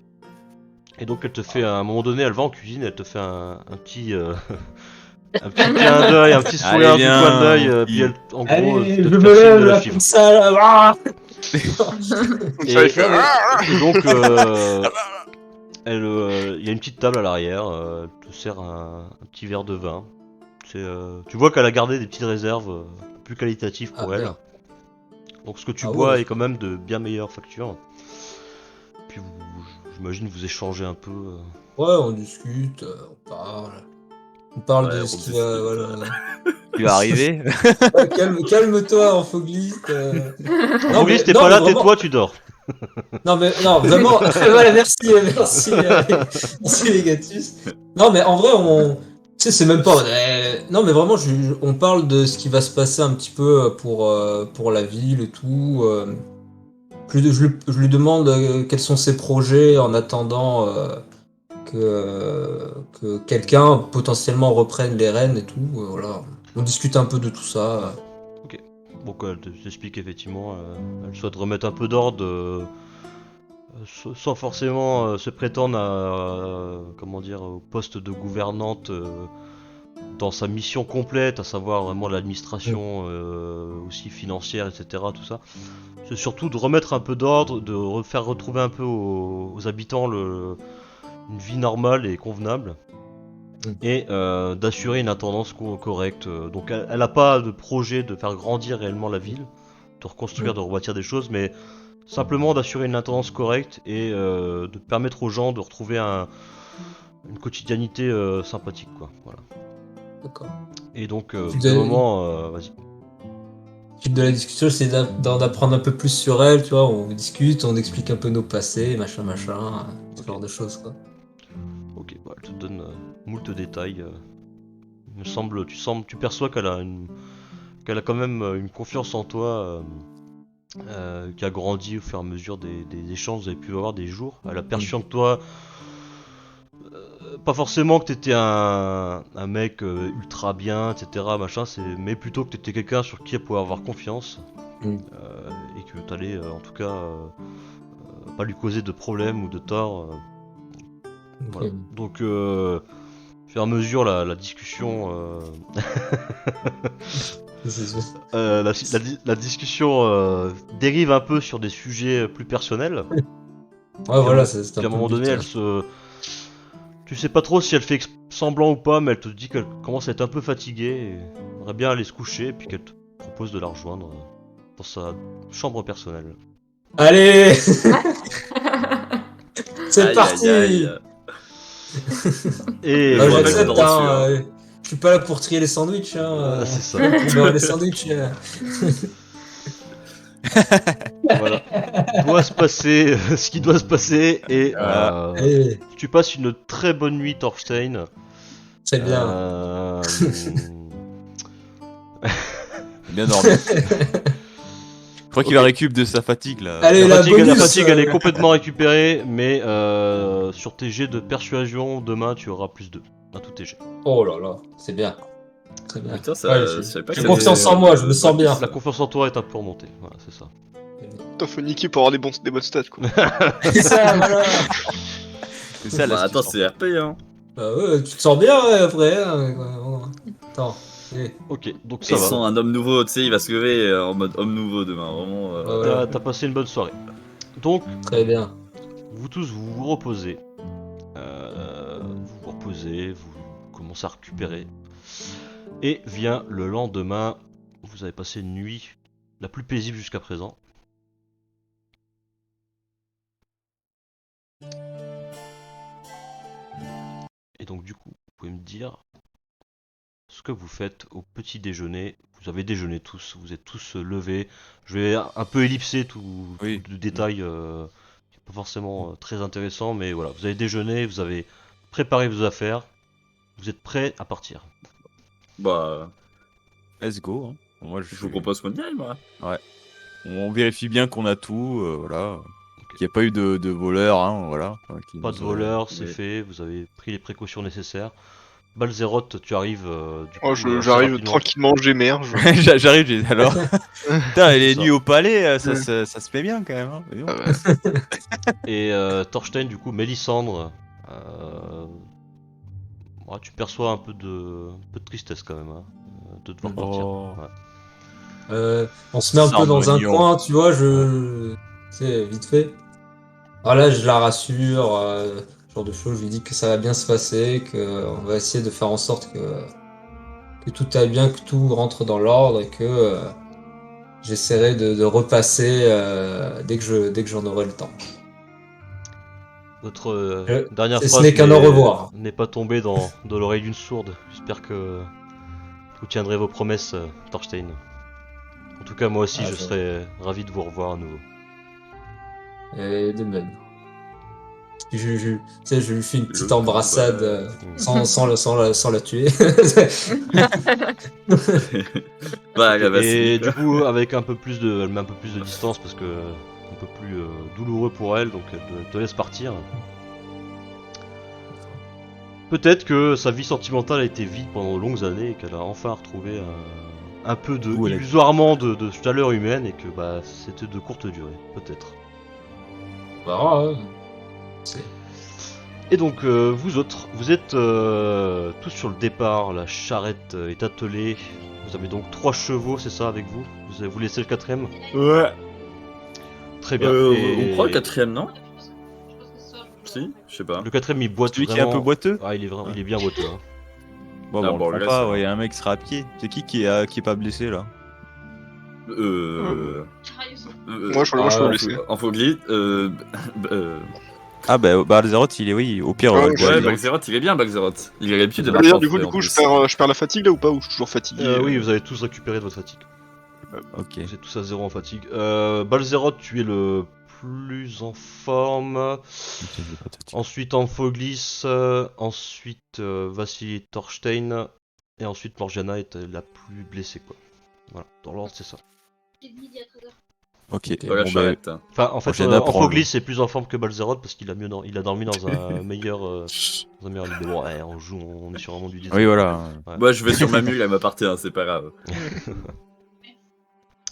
[SPEAKER 1] Et donc, elle te fait, à un moment donné, elle va en cuisine, elle te fait un petit, un petit clin d'œil, un petit sourire
[SPEAKER 6] Allez,
[SPEAKER 1] du
[SPEAKER 6] viens,
[SPEAKER 1] coin d'œil,
[SPEAKER 6] mon
[SPEAKER 1] puis elle, en gros,
[SPEAKER 4] Allez,
[SPEAKER 1] te
[SPEAKER 4] je
[SPEAKER 1] fait
[SPEAKER 4] me
[SPEAKER 1] signe de
[SPEAKER 4] lève
[SPEAKER 1] la
[SPEAKER 4] là,
[SPEAKER 1] suivre.
[SPEAKER 4] comme ça, là. Ah
[SPEAKER 1] Et, et donc, il y a une petite table à l'arrière, elle te sert un petit verre de vin. Tu vois qu'elle a gardé des petites réserves plus qualitatives pour
[SPEAKER 4] Ah,
[SPEAKER 1] elle.
[SPEAKER 4] bien.
[SPEAKER 1] Donc ce que tu
[SPEAKER 4] Ah
[SPEAKER 1] bois
[SPEAKER 4] ouais.
[SPEAKER 1] est quand même de bien meilleure facture. Puis j'imagine vous échangez un peu.
[SPEAKER 4] Ouais, on discute, on parle. On parle
[SPEAKER 3] Ouais,
[SPEAKER 4] de
[SPEAKER 3] on
[SPEAKER 4] ce qui
[SPEAKER 3] discute,
[SPEAKER 4] va. Voilà.
[SPEAKER 6] Tu vas arriver.
[SPEAKER 4] Ouais, calme-toi, Amphoglis. Non,
[SPEAKER 1] Amphoglis,
[SPEAKER 4] mais,
[SPEAKER 1] t'es
[SPEAKER 4] non,
[SPEAKER 1] pas
[SPEAKER 4] mais
[SPEAKER 1] là,
[SPEAKER 4] vraiment...
[SPEAKER 1] tais-toi, tu dors.
[SPEAKER 4] Non, vraiment. Voilà, merci, merci les Gatus. Non, mais en vrai, tu sais, c'est même pas. Non, mais vraiment, on parle de ce qui va se passer un petit peu pour la ville et tout. Je lui demande quels sont ses projets en attendant que quelqu'un potentiellement reprenne les rênes et tout. Voilà. On discute un peu de tout ça.
[SPEAKER 1] Donc elle t'explique effectivement, elle souhaite remettre un peu d'ordre, sans forcément se prétendre comment dire, au poste de gouvernante dans sa mission complète, à savoir vraiment l'administration aussi financière, etc. Tout ça. C'est surtout de remettre un peu d'ordre, de faire retrouver un peu aux habitants une vie normale et convenable. Et d'assurer une intendance correcte. Donc elle n'a pas de projet de faire grandir réellement la ville, de reconstruire, de rebâtir des choses, mais simplement d'assurer une intendance correcte et de permettre aux gens de retrouver une quotidianité sympathique, quoi. Voilà.
[SPEAKER 4] D'accord.
[SPEAKER 1] Et donc,
[SPEAKER 4] Tu
[SPEAKER 1] de
[SPEAKER 4] dois-
[SPEAKER 1] moment, vas-y.
[SPEAKER 4] Le but de la discussion, c'est d'en apprendre un peu plus sur elle, tu vois. On discute, on explique un peu nos passés, machin, ce genre de choses, quoi.
[SPEAKER 1] Ok, bah, elle te donne moult détails. Il me semble, tu perçois qu'elle a quand même une confiance en toi qui a grandi au fur et à mesure des échanges que vous avez pu avoir des jours. Elle a perçu en toi, pas forcément que t'étais un mec ultra bien, etc. Machin, mais plutôt que t'étais quelqu'un sur qui elle pouvait avoir confiance et que t'allais en tout cas pas lui causer de problèmes ou de torts. Voilà. Donc, au fur et à mesure, la discussion, la discussion dérive un peu sur des sujets plus personnels.
[SPEAKER 4] Ouais, voilà, c'est
[SPEAKER 1] Puis à
[SPEAKER 4] un
[SPEAKER 1] un
[SPEAKER 4] peu
[SPEAKER 1] moment
[SPEAKER 4] le
[SPEAKER 1] donné,
[SPEAKER 4] but.
[SPEAKER 1] tu sais pas trop si elle fait semblant ou pas, mais elle te dit qu'elle commence à être un peu fatiguée et aimerait bien aller se coucher, et puis qu'elle te propose de la rejoindre dans sa chambre personnelle.
[SPEAKER 4] Allez C'est
[SPEAKER 3] Aïe,
[SPEAKER 4] parti
[SPEAKER 3] aïe, aïe.
[SPEAKER 1] Et
[SPEAKER 4] Bah,
[SPEAKER 3] Ouais,
[SPEAKER 4] j'accepte,
[SPEAKER 3] reçu,
[SPEAKER 4] hein. Je suis pas là pour trier les sandwichs, hein.
[SPEAKER 1] c'est ça.
[SPEAKER 4] Pour beurrer les sandwichs.
[SPEAKER 1] Voilà. Doit se passer ce qui doit se passer, et
[SPEAKER 4] Allez,
[SPEAKER 1] tu passes une très bonne nuit, Thorstein.
[SPEAKER 4] c'est bien.
[SPEAKER 6] Bien dormi. Je crois qu'il va récup de sa fatigue là.
[SPEAKER 4] Allez,
[SPEAKER 1] La
[SPEAKER 4] la
[SPEAKER 1] fatigue,
[SPEAKER 4] bonus,
[SPEAKER 1] elle est complètement récupérée, mais sur tes jets de persuasion, demain tu auras plus 2 à tous tes jets.
[SPEAKER 4] Oh là là, c'est bien. Très bien.
[SPEAKER 3] Putain, ça,
[SPEAKER 4] Ouais,
[SPEAKER 3] je savais pas
[SPEAKER 4] j'ai
[SPEAKER 3] que
[SPEAKER 4] confiance
[SPEAKER 3] t'avais-
[SPEAKER 4] en moi, je me sens bien.
[SPEAKER 1] La confiance en toi est un peu remontée, voilà, c'est ça.
[SPEAKER 5] Putain, faut niquer pour avoir des bonnes stats, quoi.
[SPEAKER 4] C'est ça, voilà.
[SPEAKER 6] C'est ça,
[SPEAKER 3] Bah, attends,
[SPEAKER 6] l'astuce,
[SPEAKER 3] c'est RP, hein.
[SPEAKER 4] Bah ouais, tu te sens bien, ouais, après. Hein, ouais. Attends. Allez.
[SPEAKER 1] Ok, donc ça
[SPEAKER 3] Ils
[SPEAKER 1] va.
[SPEAKER 3] sont un homme nouveau, tu sais, il va se lever en mode homme nouveau demain, vraiment.
[SPEAKER 4] Ouais, voilà.
[SPEAKER 1] T'as passé une bonne soirée. Donc,
[SPEAKER 4] Très bien.
[SPEAKER 1] vous tous, vous vous reposez. Vous vous reposez, vous commencez à récupérer. Et vient le lendemain. Vous avez passé une nuit la plus paisible jusqu'à présent. Et donc du coup, vous pouvez me dire ce que vous faites au petit déjeuner. Vous avez déjeuné tous, vous êtes tous levés. Je vais un peu ellipser
[SPEAKER 6] Oui.
[SPEAKER 1] tout le détail qui n'est pas forcément très intéressant, mais voilà, vous avez déjeuné, vous avez préparé vos affaires, vous êtes prêts à partir.
[SPEAKER 3] Bah,
[SPEAKER 6] Let's go. Hein. Moi,
[SPEAKER 3] je vous propose qu'on y aille, moi.
[SPEAKER 6] On vérifie bien qu'on a tout, voilà. Qu'il n'y a pas eu de voleurs, hein, voilà. Qui
[SPEAKER 1] Pas de
[SPEAKER 6] nous auraient-
[SPEAKER 1] voleurs, c'est
[SPEAKER 3] mais-
[SPEAKER 1] fait, vous avez pris les précautions nécessaires. Balzeroth, tu arrives du
[SPEAKER 5] Oh,
[SPEAKER 1] coup assez
[SPEAKER 5] j'arrive
[SPEAKER 1] rapidement.
[SPEAKER 5] tranquillement, j'émerge.
[SPEAKER 6] J'arrive, alors. Putain,
[SPEAKER 1] C'est
[SPEAKER 6] les
[SPEAKER 1] ça.
[SPEAKER 6] nuits au palais,
[SPEAKER 5] Ouais.
[SPEAKER 6] ça se fait bien quand même. Hein. Mais bon.
[SPEAKER 5] Ah ouais.
[SPEAKER 1] Et Thorstein, du coup, Mélissandre, tu perçois un peu de tristesse quand même, hein, de devoir partir.
[SPEAKER 6] Oh.
[SPEAKER 1] Ouais.
[SPEAKER 4] On se met un peu dans un
[SPEAKER 6] Sarmonion.
[SPEAKER 4] coin, tu vois, tu sais, vite fait. Voilà, je la rassure, ce genre de choses. Je lui dis que ça va bien se passer, qu'on va essayer de faire en sorte que tout aille bien, que tout rentre dans l'ordre et que j'essaierai de repasser dès que j'en aurai le temps.
[SPEAKER 1] Votre
[SPEAKER 4] Euh,
[SPEAKER 1] dernière
[SPEAKER 4] ce
[SPEAKER 1] phrase
[SPEAKER 4] n'est qu'un au revoir.
[SPEAKER 1] n'est pas tombée dans l'oreille d'une sourde. J'espère que vous tiendrez vos promesses, Thorstein. En tout cas, moi aussi,
[SPEAKER 4] Ah,
[SPEAKER 1] je serais ravi de vous revoir à nouveau.
[SPEAKER 4] Et de même. Tu sais, je lui fais une petite
[SPEAKER 3] Le
[SPEAKER 4] embrassade
[SPEAKER 3] combat.
[SPEAKER 4] sans la tuer.
[SPEAKER 3] Bah, la
[SPEAKER 1] Et
[SPEAKER 3] basilique,
[SPEAKER 1] du
[SPEAKER 3] quoi.
[SPEAKER 1] coup, avec elle met un peu plus de distance parce que un peu plus douloureux pour elle, donc elle te laisse partir. Peut-être que sa vie sentimentale a été vide pendant de longues années et qu'elle a enfin retrouvé un peu de,
[SPEAKER 6] Où elle est.
[SPEAKER 1] illusoirement de chaleur humaine et que bah c'était de courte durée, peut-être.
[SPEAKER 4] Bah, ouais. C'est-
[SPEAKER 1] Et donc vous autres, vous êtes tous sur le départ, la charrette est attelée. Vous avez donc 3 chevaux, c'est ça avec vous? Vous laissez le quatrième?
[SPEAKER 3] Ouais.
[SPEAKER 1] Très bien.
[SPEAKER 3] On prend le quatrième, non? Si? Je sais pas.
[SPEAKER 1] Le quatrième il boite
[SPEAKER 6] Celui qui est
[SPEAKER 1] vraiment.
[SPEAKER 6] un peu boiteux.
[SPEAKER 1] Ah, il est bien boiteux. Hein.
[SPEAKER 6] Bon,
[SPEAKER 3] Ah,
[SPEAKER 6] on
[SPEAKER 3] bon,
[SPEAKER 6] le
[SPEAKER 3] le
[SPEAKER 6] prend
[SPEAKER 3] reste,
[SPEAKER 6] pas,
[SPEAKER 3] ça
[SPEAKER 6] ouais,
[SPEAKER 3] va.
[SPEAKER 6] y a un mec qui sera à pied. C'est qui est pas blessé là?
[SPEAKER 5] Moi, je peux le laisser.
[SPEAKER 3] En Foglit,
[SPEAKER 6] Ah bah Balzeroth, il est oui, au pire.
[SPEAKER 5] Ouais,
[SPEAKER 6] le
[SPEAKER 5] ouais,
[SPEAKER 6] gars,
[SPEAKER 3] ouais,
[SPEAKER 6] il-
[SPEAKER 3] Balzeroth, il est bien, Balzeroth. Il a l'habitude de
[SPEAKER 5] D'ailleurs,
[SPEAKER 3] marcher en
[SPEAKER 5] du coup,
[SPEAKER 3] frais, en plus.
[SPEAKER 5] je perds la fatigue là ou pas? Ou je suis toujours fatigué?
[SPEAKER 1] Oui, vous avez tous récupéré de votre fatigue.
[SPEAKER 6] Ok.
[SPEAKER 1] Vous êtes tous à 0 en fatigue. Balzeroth, tu es le plus en forme.
[SPEAKER 6] Ok, j'ai pas de fatigue.
[SPEAKER 1] Ensuite Amphoglis, ensuite Vassili et Thorstein, et ensuite Morgana est la plus blessée quoi. Voilà, dans l'ordre c'est ça.
[SPEAKER 6] Ok.
[SPEAKER 3] Dans la
[SPEAKER 6] Bon, bah,
[SPEAKER 3] charrette.
[SPEAKER 1] Enfin en fait
[SPEAKER 6] Morgana prend
[SPEAKER 1] Amphoglis est plus en forme que Balzeroth parce qu'il a il a dormi dans un meilleur lit. Mais bon, ouais, on est sur un monde du désert.
[SPEAKER 6] oui voilà.
[SPEAKER 1] Ouais.
[SPEAKER 3] Moi, je vais sur ma mule, elle m'appartient, c'est pas grave.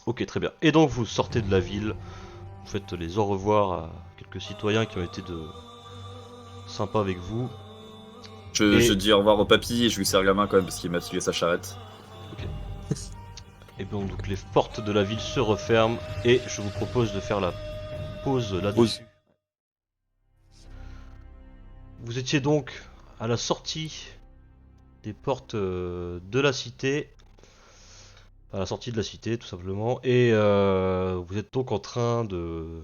[SPEAKER 1] Ok, très bien. Et donc vous sortez de la ville, vous faites les au revoir à quelques citoyens qui ont été sympas avec vous.
[SPEAKER 3] Je dis au revoir au papy et je lui serre la main quand même parce qu'il m'a filé sa charrette.
[SPEAKER 1] Et bon, donc les portes de la ville se referment et je vous propose de faire la pause là-dessus. Vous étiez donc à la sortie des portes de la cité, à la sortie de la cité tout simplement, et vous êtes donc en train de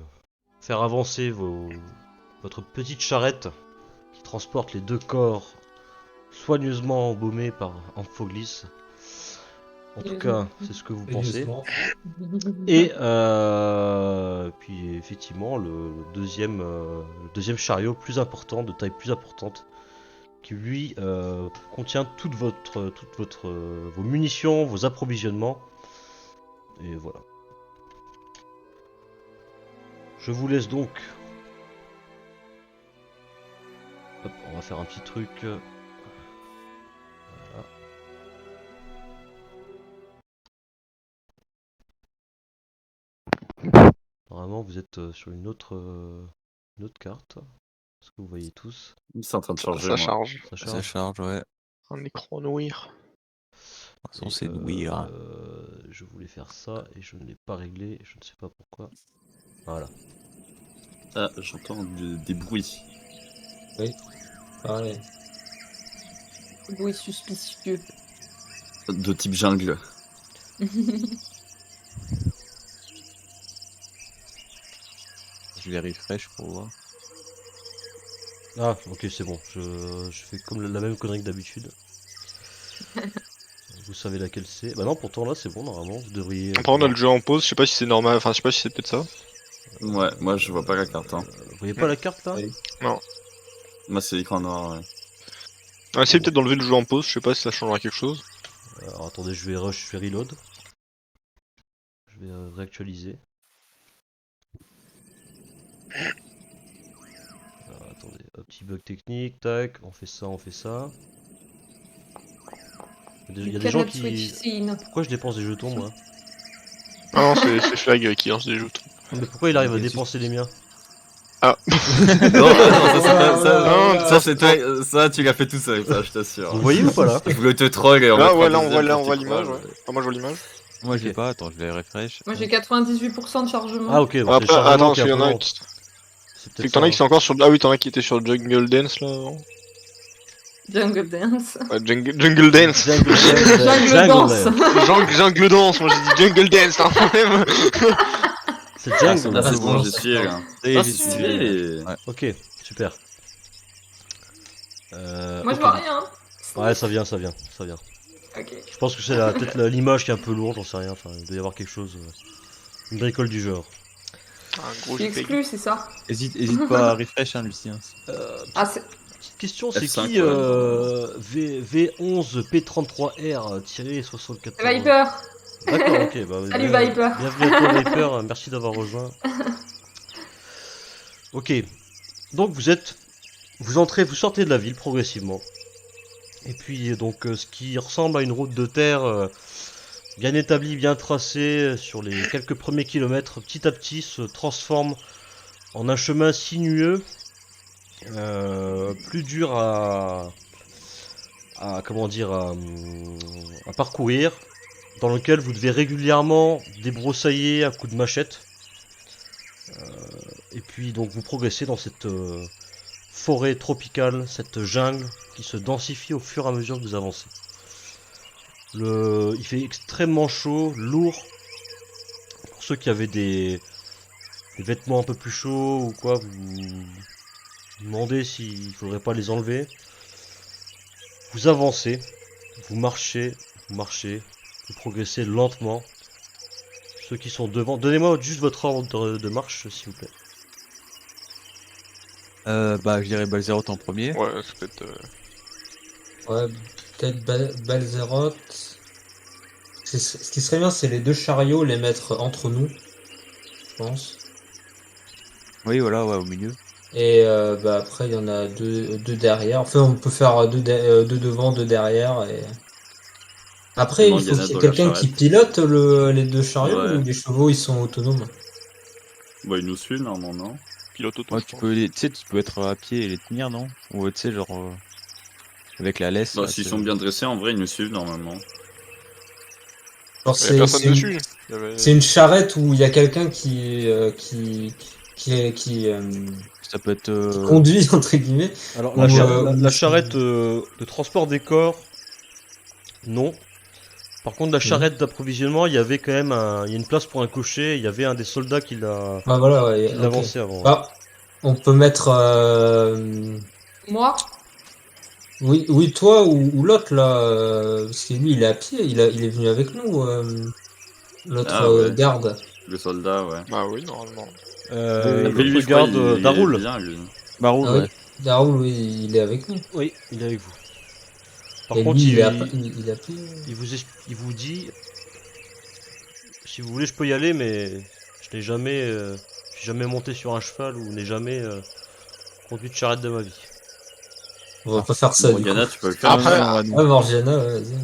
[SPEAKER 1] faire avancer votre petite charrette qui transporte les 2 corps soigneusement embaumés par Amphoglis. En tout cas, c'est ce que vous pensez.
[SPEAKER 4] Sérieusement.
[SPEAKER 1] Et puis effectivement le deuxième chariot plus important, de taille plus importante, qui lui contient toutes vos munitions, vos approvisionnements. Et voilà. Je vous laisse donc. Hop, on va faire un petit truc. vous êtes sur une autre carte. Ce que vous voyez tous.
[SPEAKER 3] C'est en train de charger.
[SPEAKER 5] Ça
[SPEAKER 3] moi.
[SPEAKER 5] charge.
[SPEAKER 1] Ça
[SPEAKER 6] Ça
[SPEAKER 1] charge.
[SPEAKER 6] charge, ouais.
[SPEAKER 5] Un écran noir.
[SPEAKER 6] On sait nouir.
[SPEAKER 1] Je voulais faire ça et je ne l'ai pas réglé. Je ne sais pas pourquoi. Voilà.
[SPEAKER 3] Ah, j'entends des bruits.
[SPEAKER 4] Pareil.
[SPEAKER 2] Bruit suspicieux.
[SPEAKER 3] De type jungle.
[SPEAKER 6] Je les refresh pour voir.
[SPEAKER 1] Ah, ok, c'est bon. Je fais comme la même connerie que d'habitude. Vous savez laquelle c'est. Bah non, pourtant là, c'est bon, normalement. Vous devriez.
[SPEAKER 5] Après, on a le jeu en pause, je sais pas si c'est normal, enfin, je sais pas si c'est peut-être ça.
[SPEAKER 3] Ouais, moi je vois pas la carte. Hein.
[SPEAKER 1] Vous voyez pas la carte là?
[SPEAKER 4] Oui.
[SPEAKER 3] Moi c'est l'écran noir. Ouais.
[SPEAKER 5] On va essayer peut-être d'enlever le jeu en pause, je sais pas si ça changera quelque chose.
[SPEAKER 1] Alors attendez, je vais reload. Je vais réactualiser. Alors, attendez, un petit bug technique, tac, on fait ça, on fait ça. Il y a des gens
[SPEAKER 2] Cannot switch
[SPEAKER 1] qui...
[SPEAKER 2] scene.
[SPEAKER 1] Pourquoi je dépense des jetons moi?
[SPEAKER 5] Ah non, c'est Flag qui lance des jeux.
[SPEAKER 1] Mais pourquoi il arrive à dépenser les miens?
[SPEAKER 3] Non, ça,
[SPEAKER 4] Ah,
[SPEAKER 3] ça tu l'as fait tout seul, ça, je t'assure.
[SPEAKER 1] Vous voyez ou pas là?
[SPEAKER 3] Je voulais te troll et on
[SPEAKER 5] Là,
[SPEAKER 3] va
[SPEAKER 5] ouais,
[SPEAKER 3] te
[SPEAKER 5] là,
[SPEAKER 3] deuxième
[SPEAKER 5] on voit
[SPEAKER 3] petit
[SPEAKER 5] l'image,
[SPEAKER 3] troll.
[SPEAKER 5] ouais. Enfin, moi, je vois l'image.
[SPEAKER 6] Moi, je l'ai
[SPEAKER 1] Ok.
[SPEAKER 6] pas, attends, je les refresh.
[SPEAKER 2] Moi j'ai 98% de chargement.
[SPEAKER 1] Ah ok, bon, c'est le
[SPEAKER 5] Après,
[SPEAKER 1] chargement
[SPEAKER 5] attends,
[SPEAKER 1] qui est un
[SPEAKER 5] il y en
[SPEAKER 1] peu
[SPEAKER 5] a
[SPEAKER 1] lent.
[SPEAKER 5] qui...
[SPEAKER 1] C'est
[SPEAKER 5] C'est
[SPEAKER 1] peut-être
[SPEAKER 5] que t'en as
[SPEAKER 1] ça,
[SPEAKER 5] qui sont encore sur... Ah oui, t'en as qui étaient sur Jungle Dance, là. non
[SPEAKER 2] Jungle Dance.
[SPEAKER 5] Ouais, Jungle Dance.
[SPEAKER 1] Jungle
[SPEAKER 2] Jungle Dance.
[SPEAKER 1] Dance.
[SPEAKER 5] Jungle Dance, moi j'ai dit Jungle Dance, hein, quand même.
[SPEAKER 1] C'est Jungle.
[SPEAKER 3] Ah, c'est
[SPEAKER 4] Ah,
[SPEAKER 3] bon,
[SPEAKER 4] c'est
[SPEAKER 3] j'y suis là.
[SPEAKER 6] Et
[SPEAKER 3] Ah,
[SPEAKER 6] j'y suis.
[SPEAKER 3] stylé.
[SPEAKER 6] Ouais.
[SPEAKER 1] Ok, super.
[SPEAKER 2] Moi
[SPEAKER 1] ok.
[SPEAKER 2] je vois rien.
[SPEAKER 1] Ouais, ça vient.
[SPEAKER 2] Ok.
[SPEAKER 1] Je pense que c'est peut-être l'image qui est un peu lourde, j'en sais rien. Enfin, il doit y avoir quelque chose, une bricole du genre.
[SPEAKER 5] Un gros
[SPEAKER 2] C'est
[SPEAKER 5] JPEG.
[SPEAKER 2] exclu, c'est ça.
[SPEAKER 6] Hésite pas à refresh, hein, Lucien.
[SPEAKER 2] Ah, c'est.
[SPEAKER 1] Petite question, c'est
[SPEAKER 3] F5,
[SPEAKER 1] qui
[SPEAKER 3] ouais.
[SPEAKER 1] V11P33R-74?
[SPEAKER 2] C'est Viper.
[SPEAKER 1] D'accord, ok. Bah,
[SPEAKER 2] Salut, Viper.
[SPEAKER 1] Bienvenue à toi Viper, merci d'avoir rejoint. Ok, donc vous sortez de la ville progressivement. Et puis donc ce qui ressemble à une route de terre bien établie, bien tracée sur les quelques premiers kilomètres, petit à petit se transforme en un chemin sinueux, plus dur à parcourir, dans lequel vous devez régulièrement débroussailler à coups de machette. Et puis donc vous progressez dans cette forêt tropicale, cette jungle qui se densifie au fur et à mesure que vous avancez. Il fait extrêmement chaud, lourd. Pour ceux qui avaient des vêtements un peu plus chauds ou quoi, vous demandez s'il faudrait pas les enlever. Vous avancez, vous marchez, vous progressez lentement. Ceux qui sont devant, donnez-moi juste votre ordre de marche s'il vous plaît.
[SPEAKER 6] Bah, je dirais Balzeroth en premier.
[SPEAKER 5] Ouais, c'est peut-être...
[SPEAKER 4] Ouais, peut-être Balzeroth. Ce qui serait bien, c'est les deux chariots, les mettre entre nous, je pense.
[SPEAKER 6] Oui, voilà, ouais, au milieu.
[SPEAKER 4] Et bah après, il y en a deux derrière. Enfin, on peut faire deux devant, deux derrière. Et... Après, il faut
[SPEAKER 3] Mangana
[SPEAKER 4] qu'il y ait
[SPEAKER 3] dans la
[SPEAKER 4] quelqu'un qui
[SPEAKER 3] charrette.
[SPEAKER 4] pilote les deux chariots
[SPEAKER 3] Ouais.
[SPEAKER 4] ou les chevaux, ils sont autonomes.
[SPEAKER 3] Bah, il nous suit, normalement, non?
[SPEAKER 5] Pilote auto.
[SPEAKER 6] Ouais,
[SPEAKER 5] je
[SPEAKER 6] tu
[SPEAKER 5] pense.
[SPEAKER 6] peux, tu sais, tu peux être à pied et les tenir, non? Ou tu sais, genre avec la laisse.
[SPEAKER 3] Bah,
[SPEAKER 6] là,
[SPEAKER 3] s'ils
[SPEAKER 6] c'est-
[SPEAKER 3] sont bien dressés, en vrai, ils nous suivent, normalement.
[SPEAKER 4] Alors,
[SPEAKER 5] Il y a personne dessus. Il y avait-
[SPEAKER 4] c'est une charrette où il y a quelqu'un qui
[SPEAKER 6] Ça peut être.
[SPEAKER 4] conduit entre guillemets.
[SPEAKER 1] Alors
[SPEAKER 4] Ou,
[SPEAKER 1] la charrette de transport des corps, non. Par contre la charrette d'approvisionnement, il y avait quand même il y a une place pour un cocher, il y avait un des soldats qui l'a
[SPEAKER 4] Ah voilà, ouais, ok.
[SPEAKER 1] avancé avant.
[SPEAKER 4] Ah, on peut mettre
[SPEAKER 2] Moi.
[SPEAKER 4] oui toi ou l'autre là parce que lui il est à pied, il est venu avec nous l'autre
[SPEAKER 3] Ah ouais.
[SPEAKER 4] garde.
[SPEAKER 3] Le soldat, ouais.
[SPEAKER 5] Bah oui, normalement.
[SPEAKER 3] Après, lui,
[SPEAKER 1] L'autre
[SPEAKER 3] je crois,
[SPEAKER 1] garde
[SPEAKER 3] il est
[SPEAKER 1] Daroul.
[SPEAKER 3] bien, lui.
[SPEAKER 6] Barou,
[SPEAKER 4] Ah oui.
[SPEAKER 6] ouais.
[SPEAKER 4] Daroul, oui, il est avec nous.
[SPEAKER 1] Oui, il est avec vous. Par
[SPEAKER 4] Et
[SPEAKER 1] contre,
[SPEAKER 4] lui,
[SPEAKER 1] il
[SPEAKER 4] il a pied.
[SPEAKER 1] il vous dit, si vous voulez, je peux y aller, mais je n'ai jamais, je suis jamais monté sur un cheval ou n'ai jamais conduit de charrette de ma vie.
[SPEAKER 4] On va pas faire ça. Du coup.
[SPEAKER 3] Morgana, tu peux le faire.
[SPEAKER 5] Après,
[SPEAKER 4] Ouais, Morgiana, ouais, vas-y.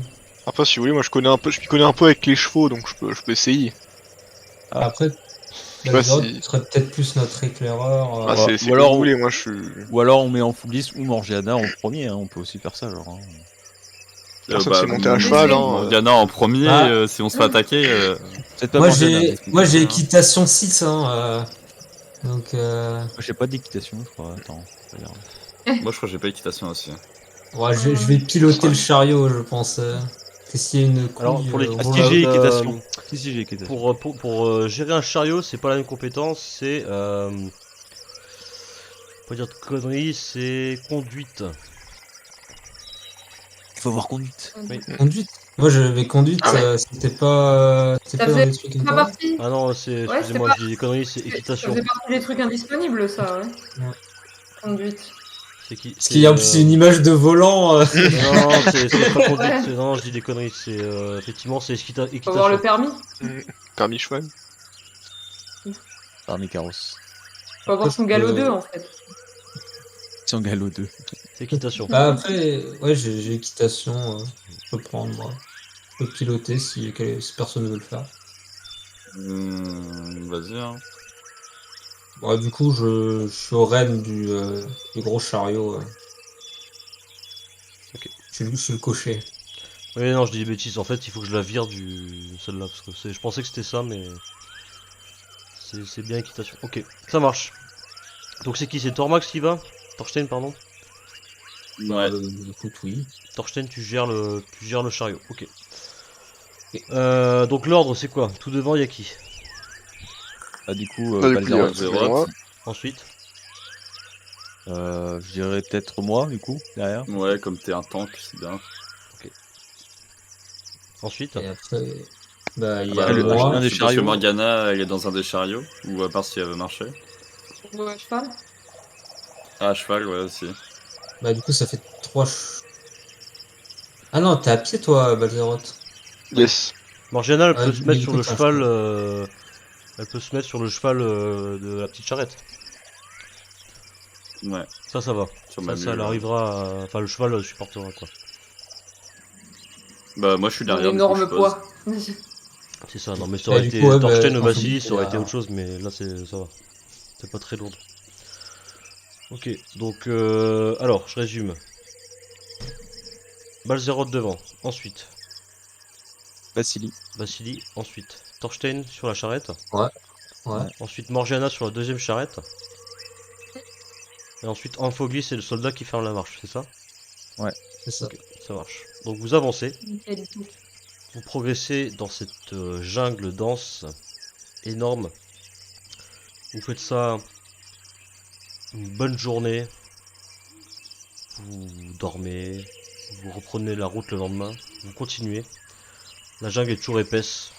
[SPEAKER 5] Après, si vous voulez, moi je m'y connais un peu avec les chevaux, donc je peux essayer.
[SPEAKER 4] Après, Balzerot,
[SPEAKER 5] si.
[SPEAKER 4] tu serais peut-être plus notre éclaireur.
[SPEAKER 5] Ah, c'est
[SPEAKER 6] ou
[SPEAKER 5] comme
[SPEAKER 6] alors-
[SPEAKER 5] vous voulez, moi je suis.
[SPEAKER 6] Ou alors on met en full 10 ou Morgiana en premier, hein, on peut aussi faire ça, genre. Hein.
[SPEAKER 5] Personne s'est monté à cheval, hein.
[SPEAKER 3] Morgana en premier,
[SPEAKER 4] Ah.
[SPEAKER 3] si on se fait attaquer.
[SPEAKER 6] Peut-être pas
[SPEAKER 4] Moi
[SPEAKER 6] Morgiana,
[SPEAKER 4] j'ai
[SPEAKER 6] parce que-
[SPEAKER 4] moi j'ai
[SPEAKER 3] hein.
[SPEAKER 4] équitation 6 donc
[SPEAKER 6] J'ai pas d'équitation, je crois. Attends, regarde.
[SPEAKER 3] Moi, je crois que j'ai pas équitation aussi.
[SPEAKER 4] ouais, je vais piloter le chariot, je pense. Que s'il y a une couille,
[SPEAKER 1] Alors, pour les-
[SPEAKER 4] on
[SPEAKER 6] Ah,
[SPEAKER 4] roule
[SPEAKER 6] si,
[SPEAKER 4] à-
[SPEAKER 6] j'ai
[SPEAKER 1] Euh,
[SPEAKER 6] équitation. Si, j'ai équitation.
[SPEAKER 1] Pour gérer un chariot, c'est pas la même compétence, c'est. Pas dire de conneries, c'est conduite.
[SPEAKER 6] Il faut avoir conduite.
[SPEAKER 4] Conduite. Moi j'avais conduite,
[SPEAKER 5] Ah ouais.
[SPEAKER 4] c'était
[SPEAKER 2] Ça
[SPEAKER 4] pas dans
[SPEAKER 2] faisait
[SPEAKER 4] les trucs
[SPEAKER 2] pas
[SPEAKER 4] comme ça.
[SPEAKER 2] partie.
[SPEAKER 1] Ah non, c'est.
[SPEAKER 2] Ouais,
[SPEAKER 1] Excusez-moi,
[SPEAKER 2] c'est
[SPEAKER 1] je dis des conneries, c'est
[SPEAKER 2] Ça
[SPEAKER 1] équitation.
[SPEAKER 2] faisait partie des trucs indisponibles, ça, ouais.
[SPEAKER 4] Ouais.
[SPEAKER 2] Conduite.
[SPEAKER 1] C'est qui
[SPEAKER 4] Parce qu'il y a en plus une image de volant.
[SPEAKER 1] Non, non, c'est pas conduite,
[SPEAKER 2] Ouais.
[SPEAKER 1] non, je dis des conneries, c'est. Effectivement, c'est
[SPEAKER 2] Faut avoir le
[SPEAKER 1] équitation.
[SPEAKER 2] permis.
[SPEAKER 5] Permis cheval.
[SPEAKER 6] Parmi carrosse.
[SPEAKER 2] Faut avoir son galop 2, en fait.
[SPEAKER 6] Si on galop 2.
[SPEAKER 1] C'est équitation.
[SPEAKER 4] Bah après, ouais, j'ai équitation, je peux prendre moi. Je peux piloter si personne ne veut le faire.
[SPEAKER 3] Vas-y, hein.
[SPEAKER 4] Bon, du coup, je suis au renne du gros chariot.
[SPEAKER 1] Ok.
[SPEAKER 4] Je suis le cocher.
[SPEAKER 1] Oui, non, je dis des bêtises. En fait, il faut que je la vire celle-là. Parce que je pensais que c'était ça, mais. C'est bien équitation. Ok, ça marche. Donc c'est qui? C'est Tormax qui va? Thorstein, pardon.
[SPEAKER 3] Ouais.
[SPEAKER 4] Écoute, oui.
[SPEAKER 1] Thorstein, tu gères le chariot. Ok. Donc l'ordre, c'est quoi? Tout devant, il y a qui?
[SPEAKER 6] Ah, du coup,
[SPEAKER 5] Ah, du coup, il y a
[SPEAKER 6] Balzerot.
[SPEAKER 5] moi.
[SPEAKER 1] Ensuite.
[SPEAKER 6] Je dirais peut-être moi, du coup, derrière.
[SPEAKER 3] Ouais, comme t'es un tank, c'est bien.
[SPEAKER 1] Ensuite.
[SPEAKER 4] Et après, bah, il y
[SPEAKER 3] Bah,
[SPEAKER 4] a
[SPEAKER 6] le-
[SPEAKER 4] moi.
[SPEAKER 6] un des
[SPEAKER 3] je suppose que
[SPEAKER 6] chariots.
[SPEAKER 3] Morgana, elle est dans un des chariots, ou à part si elle veut marcher.
[SPEAKER 2] Ouais, cheval.
[SPEAKER 3] Ah, à cheval, ouais, aussi.
[SPEAKER 4] Bah, du coup, ça fait 3. Ah non, t'es à pied, toi, Balzerot.
[SPEAKER 5] Yes.
[SPEAKER 1] Morgiana, elle
[SPEAKER 4] Ouais,
[SPEAKER 1] peut se
[SPEAKER 4] mais
[SPEAKER 1] mettre
[SPEAKER 4] du
[SPEAKER 1] sur
[SPEAKER 4] coup,
[SPEAKER 1] le
[SPEAKER 4] t'as un
[SPEAKER 1] cheval.
[SPEAKER 4] cheval.
[SPEAKER 1] Elle peut se mettre sur le cheval de la petite charrette.
[SPEAKER 3] Ouais,
[SPEAKER 1] Ça va.
[SPEAKER 3] sur ma
[SPEAKER 1] Ça,
[SPEAKER 3] mule,
[SPEAKER 1] elle
[SPEAKER 3] ouais.
[SPEAKER 1] arrivera. Enfin, le cheval supportera quoi.
[SPEAKER 3] Bah, moi, je suis
[SPEAKER 2] Un
[SPEAKER 3] derrière, du coup,
[SPEAKER 2] énorme
[SPEAKER 3] je pose.
[SPEAKER 2] poids.
[SPEAKER 1] C'est ça. Non, mais ça
[SPEAKER 4] Ouais,
[SPEAKER 1] aurait
[SPEAKER 4] du
[SPEAKER 1] été
[SPEAKER 4] coup, ouais,
[SPEAKER 1] Thorstein
[SPEAKER 4] bah,
[SPEAKER 1] ou
[SPEAKER 4] en
[SPEAKER 1] Vassili,
[SPEAKER 4] fait,
[SPEAKER 1] ça aurait
[SPEAKER 4] il y
[SPEAKER 1] été
[SPEAKER 4] a-
[SPEAKER 1] autre chose, mais là, ça va. C'est pas très lourd. Ok, donc alors, je résume. Balzerot devant, ensuite
[SPEAKER 6] Vassili.
[SPEAKER 1] Vassili, ensuite Thorstein sur la charrette,
[SPEAKER 4] Ouais,
[SPEAKER 1] ensuite Morgiana sur la deuxième charrette, et ensuite Amphoglis c'est le soldat qui ferme la marche, c'est ça?
[SPEAKER 4] c'est ça.
[SPEAKER 1] Ok, ça marche. Donc vous avancez,
[SPEAKER 2] Nickel.
[SPEAKER 1] vous progressez dans cette jungle dense, énorme. Vous faites ça une bonne journée, vous dormez, vous reprenez la route le lendemain, vous continuez. La jungle est toujours épaisse.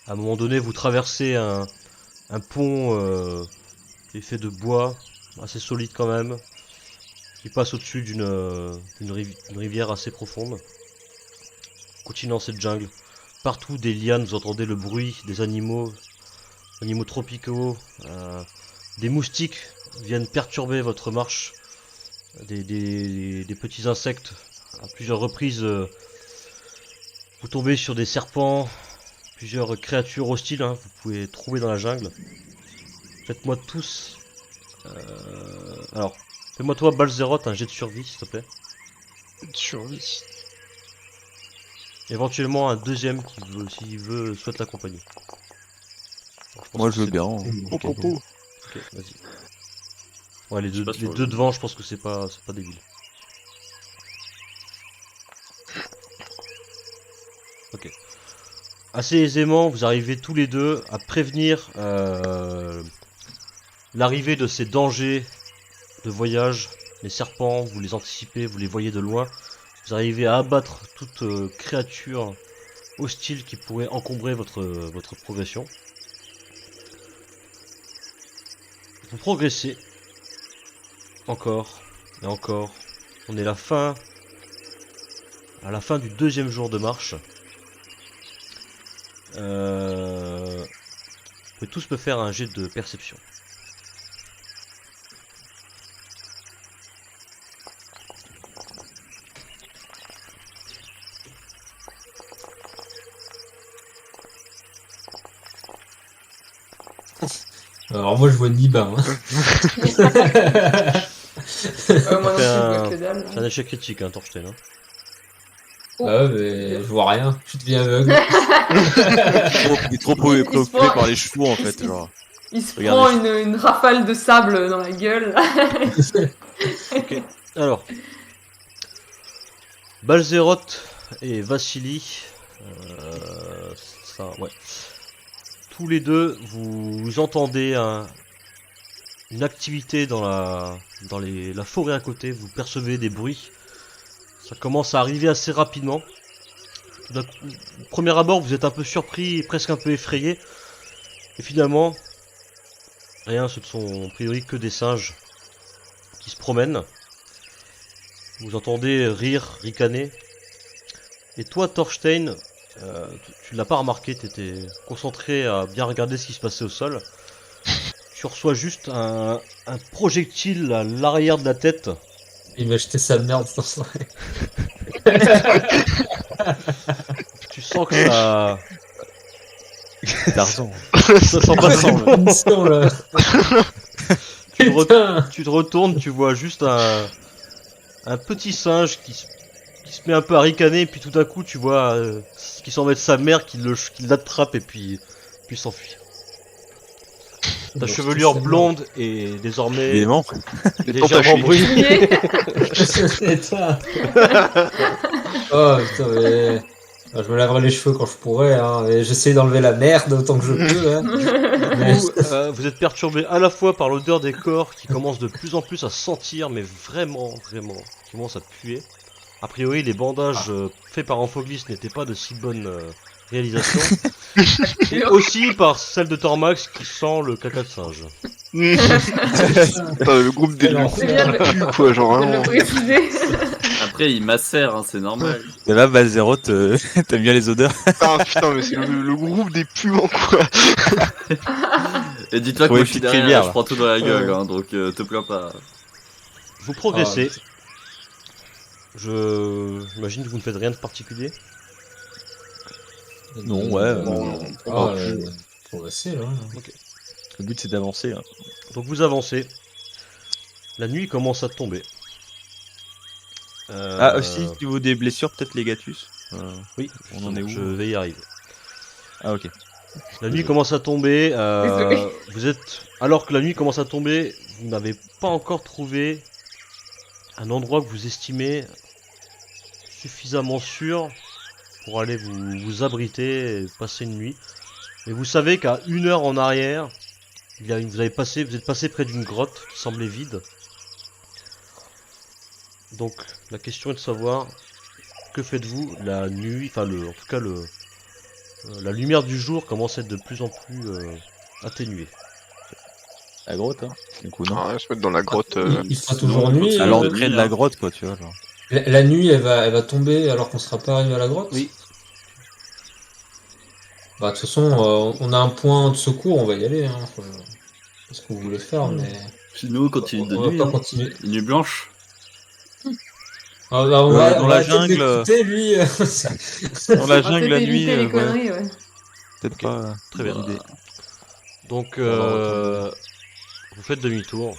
[SPEAKER 1] À un moment donné, vous traversez un pont qui est fait de bois, assez solide quand même, qui passe au-dessus d'une rivière assez profonde. Continuant cette jungle. Partout des lianes, vous entendez le bruit des animaux tropicaux, des moustiques viennent perturber votre marche, des petits insectes. À plusieurs reprises, vous tombez sur des serpents, plusieurs créatures hostiles, hein, vous pouvez trouver dans la jungle. Faites-moi tous. Alors, fais-moi toi, Balzerot, un jet de survie, s'il te plaît.
[SPEAKER 5] Survie.
[SPEAKER 1] Éventuellement un deuxième qui veut, s'il veut, souhaite l'accompagner. Alors, pense
[SPEAKER 6] Moi,
[SPEAKER 1] que
[SPEAKER 6] je veux
[SPEAKER 1] c'est-
[SPEAKER 6] bien. Hein.
[SPEAKER 5] Oh, oh, oh.
[SPEAKER 1] Ok, vas-y. Ouais, les
[SPEAKER 3] Je sais
[SPEAKER 1] deux,
[SPEAKER 3] pas si
[SPEAKER 1] les
[SPEAKER 3] on
[SPEAKER 1] deux
[SPEAKER 3] veut.
[SPEAKER 1] devant, je pense que c'est pas débile. Ok. Assez aisément, vous arrivez tous les deux à prévenir l'arrivée de ces dangers de voyage. Les serpents, vous les anticipez, vous les voyez de loin. Vous arrivez à abattre toute créature hostile qui pourrait encombrer votre progression. Vous progressez. Encore et encore. On est à la fin du deuxième jour de marche. Vous pouvez tous me faire un jet de perception.
[SPEAKER 4] Alors moi je vois ni bain. Hein.
[SPEAKER 2] Moi non plus,
[SPEAKER 1] C'est
[SPEAKER 2] je
[SPEAKER 1] un-
[SPEAKER 2] vois que dalle.
[SPEAKER 1] C'est un échec critique, hein, Thorsten. Hein.
[SPEAKER 4] Ouais, mais je vois rien. Je deviens aveugle.
[SPEAKER 6] Il est trop
[SPEAKER 2] Il se
[SPEAKER 6] préoccupé
[SPEAKER 2] prend-
[SPEAKER 6] par les chevaux en fait. Genre.
[SPEAKER 2] Il se
[SPEAKER 6] Regardez.
[SPEAKER 2] prend une rafale de sable dans la gueule.
[SPEAKER 1] Alors, Balzeroth et Vassili, ouais. Tous les deux, vous entendez une activité dans la forêt à côté, vous percevez des bruits. Ça commence à arriver assez rapidement. Au premier abord, vous êtes un peu surpris, presque un peu effrayé. Et finalement, rien, ce ne sont a priori que des singes qui se promènent. Vous entendez rire, ricaner. Et toi, Thorstein, tu l'as pas remarqué, tu étais concentré à bien regarder ce qui se passait au sol. Tu reçois juste un projectile à l'arrière de la tête.
[SPEAKER 4] Il m'a jeté sa merde dans son
[SPEAKER 1] Tu sens que ça...
[SPEAKER 6] Tarzan.
[SPEAKER 1] ça sent pas ça. là.
[SPEAKER 4] munition là.
[SPEAKER 1] Tu, te
[SPEAKER 4] Putain.
[SPEAKER 1] tu te retournes, tu vois juste un petit singe qui se met un peu à ricaner, et puis tout à coup tu vois qui s'en va de sa mère qui l'attrape et puis s'enfuit. Ta chevelure blonde est désormais
[SPEAKER 6] Évidemment.
[SPEAKER 1] légèrement
[SPEAKER 5] tachée.
[SPEAKER 1] brunée.
[SPEAKER 4] Putain. Oh putain mais... Ah, je me laverai les cheveux quand je pourrai, hein. Mais j'essaie d'enlever la merde autant que je peux. Hein. Mais...
[SPEAKER 1] Vous êtes perturbé à la fois par l'odeur des corps qui commence de plus en plus à sentir, mais vraiment, qui commence à puer. A priori, les bandages faits par Amphoglis n'étaient pas de si bonne réalisation. Et aussi par celle de Tormax qui sent le caca de singe.
[SPEAKER 5] Putain, le groupe des
[SPEAKER 4] Quel
[SPEAKER 5] loups,
[SPEAKER 4] enfer.
[SPEAKER 5] quoi, genre
[SPEAKER 2] De le
[SPEAKER 5] vraiment.
[SPEAKER 2] préciser.
[SPEAKER 3] Après, il macère, hein, c'est normal.
[SPEAKER 6] Et là, Balzeroth, t'aimes bien les odeurs.
[SPEAKER 5] Ah putain, mais c'est le groupe des puants, quoi.
[SPEAKER 3] Et dis-toi que
[SPEAKER 6] Ouais,
[SPEAKER 3] moi je suis
[SPEAKER 6] petite
[SPEAKER 3] derrière,
[SPEAKER 6] rivière,
[SPEAKER 3] je
[SPEAKER 6] là.
[SPEAKER 3] prends tout dans la gueule, hein, donc te plains pas.
[SPEAKER 1] Vous progressez. J'imagine que vous ne faites rien de particulier.
[SPEAKER 6] Non, ouais.
[SPEAKER 4] Ah, progresser là.
[SPEAKER 6] Le but c'est d'avancer. Hein.
[SPEAKER 1] Donc vous avancez. La nuit commence à tomber.
[SPEAKER 6] Ah, aussi, si vous des blessures, peut-être les Gatus.
[SPEAKER 1] Oui,
[SPEAKER 6] on en est où
[SPEAKER 1] je vais y arriver.
[SPEAKER 6] Ah, ok.
[SPEAKER 1] La nuit commence à tomber.
[SPEAKER 2] Désolé.
[SPEAKER 1] Vous êtes, alors que la nuit commence à tomber, vous n'avez pas encore trouvé un endroit que vous estimez suffisamment sûr pour aller vous abriter et passer une nuit. Mais vous savez qu'à 1 heure en arrière, vous êtes passé près d'une grotte qui semblait vide. Donc la question est de savoir que faites-vous la nuit, enfin en tout cas la lumière du jour commence à être de plus en plus atténuée.
[SPEAKER 6] La grotte, hein. Du coup, non.
[SPEAKER 5] Ah, ouais, se mettre dans la grotte.
[SPEAKER 4] Il fera toujours nuit.
[SPEAKER 6] À
[SPEAKER 3] Alors,
[SPEAKER 6] l'entrée de la grotte, quoi, tu vois. Genre.
[SPEAKER 4] La nuit, elle va tomber alors qu'on sera pas arrivé à la grotte.
[SPEAKER 1] Oui.
[SPEAKER 4] Bah, de toute façon, on a un point de secours, on va y aller. Hein. C'est ce que vous voulez faire, mais
[SPEAKER 3] Chez nous, continue de
[SPEAKER 4] on va
[SPEAKER 3] nuit,
[SPEAKER 4] pas
[SPEAKER 3] hein.
[SPEAKER 4] continuer.
[SPEAKER 3] Une nuit blanche.
[SPEAKER 4] Ah, bah, on
[SPEAKER 6] Ouais,
[SPEAKER 4] va,
[SPEAKER 6] dans
[SPEAKER 4] on
[SPEAKER 6] la
[SPEAKER 4] va essayer
[SPEAKER 6] jungle,
[SPEAKER 4] d'écouter, lui.
[SPEAKER 6] Dans la
[SPEAKER 2] On va
[SPEAKER 6] jungle,
[SPEAKER 2] peut-être
[SPEAKER 6] la nuit,
[SPEAKER 2] éviter les
[SPEAKER 6] ouais,
[SPEAKER 2] conneries, ouais.
[SPEAKER 6] peut-être pas.
[SPEAKER 1] Très bien.
[SPEAKER 6] l'idée.
[SPEAKER 1] Donc
[SPEAKER 4] va
[SPEAKER 1] vous faites demi-tour.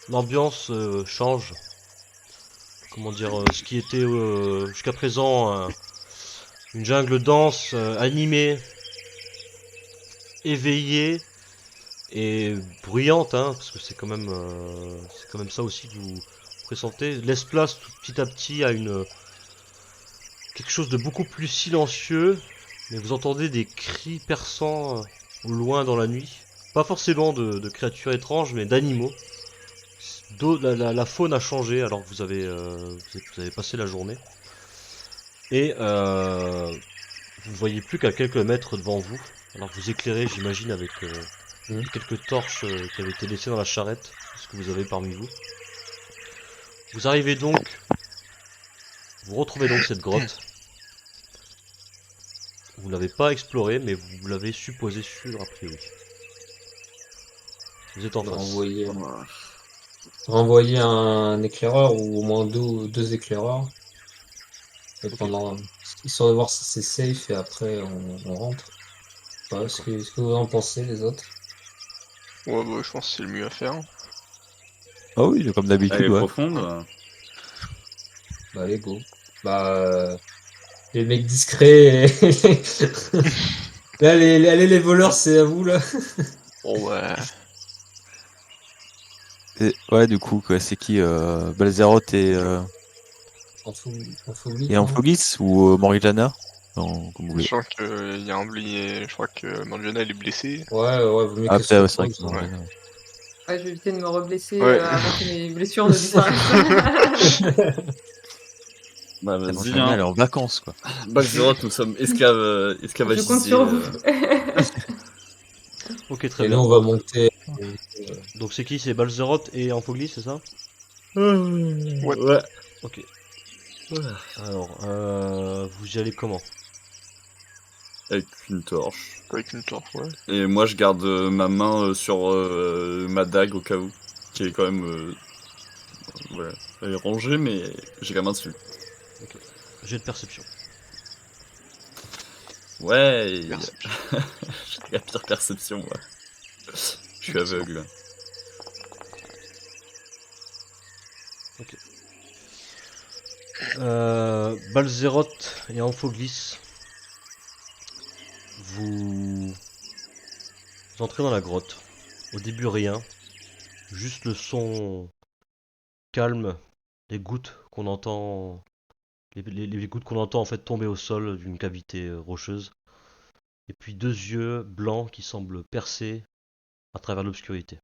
[SPEAKER 1] L'ambiance change. Comment dire, ce qui était jusqu'à présent une jungle dense, animée, éveillée et bruyante, hein, parce que c'est quand même ça aussi que vous pressentez, laisse place petit à petit à quelque chose de beaucoup plus silencieux, mais vous entendez des cris perçants au loin dans la nuit. Pas forcément de créatures étranges, mais d'animaux. La faune a changé alors que vous avez passé la journée. Et vous ne voyez plus qu'à quelques mètres devant vous. Alors vous éclairez, j'imagine, avec quelques torches qui avaient été laissées dans la charrette, ce que vous avez parmi vous. Vous arrivez donc, vous retrouvez donc cette grotte. Vous l'avez pas explorée, mais vous l'avez supposé sûr a priori. Vous êtes en face.
[SPEAKER 4] Renvoyer un éclaireur ou au moins deux éclaireurs. Et histoire de voir si c'est safe et après on rentre. Ouais, ce que vous en pensez les autres?
[SPEAKER 5] Ouais, bah, je pense que c'est le mieux à faire.
[SPEAKER 6] Ah oui, comme
[SPEAKER 3] Elle
[SPEAKER 6] d'habitude,
[SPEAKER 3] est
[SPEAKER 6] ouais.
[SPEAKER 3] profonde.
[SPEAKER 4] Bah, allez, go. Bah, les mecs discrets. Là, allez, les voleurs, c'est à vous, là.
[SPEAKER 5] Bon, ouais.
[SPEAKER 6] Ouais, du coup, quoi, c'est qui Balzeroth
[SPEAKER 4] En folie,
[SPEAKER 6] et
[SPEAKER 4] non?
[SPEAKER 6] Amphogis ou Morgana? Non, comme vous voulez.
[SPEAKER 5] Sachant qu'il y a un blié, je crois que Mangiana elle est blessée.
[SPEAKER 4] Ouais, vaut mieux
[SPEAKER 6] Ah,
[SPEAKER 4] qu'elle se
[SPEAKER 6] peut-être, ouais, c'est vrai
[SPEAKER 4] repose.
[SPEAKER 6] que Morgana.
[SPEAKER 2] Ouais, je vais éviter de me reblesser
[SPEAKER 5] Ouais.
[SPEAKER 2] avant que mes blessures ne disparaissent.
[SPEAKER 3] Bah
[SPEAKER 6] Ah,
[SPEAKER 3] vas-y,
[SPEAKER 6] Morgana, elle est
[SPEAKER 3] hein.
[SPEAKER 6] en vacances, quoi.
[SPEAKER 3] Balzeroth, nous sommes esclaves,
[SPEAKER 2] Je compte
[SPEAKER 3] esclavagisés.
[SPEAKER 2] sur vous.
[SPEAKER 1] Ok, très
[SPEAKER 4] Et nous,
[SPEAKER 1] bien.
[SPEAKER 4] on va monter.
[SPEAKER 1] Donc c'est qui? C'est Balzeroth et Amphoglis, c'est ça?
[SPEAKER 5] Ouais.
[SPEAKER 3] Ouais.
[SPEAKER 1] Ok. Alors, vous y allez comment?
[SPEAKER 3] Avec une torche.
[SPEAKER 5] Avec une torche, ouais.
[SPEAKER 3] Et moi, je garde ma main sur ma dague au cas où. Qui est quand même. Voilà. Elle est rangée, mais j'ai la main dessus.
[SPEAKER 1] Jet de perception.
[SPEAKER 3] Ouais,
[SPEAKER 5] Merci.
[SPEAKER 3] j'ai la pire perception, moi. Je suis aveugle.
[SPEAKER 1] Balzeroth et Amphoglis, vous entrez dans la grotte. Au début, rien. Juste le son calme, les gouttes qu'on entend, les gouttes qu'on entend en fait tomber au sol d'une cavité rocheuse. Et puis deux yeux blancs qui semblent percer à travers l'obscurité.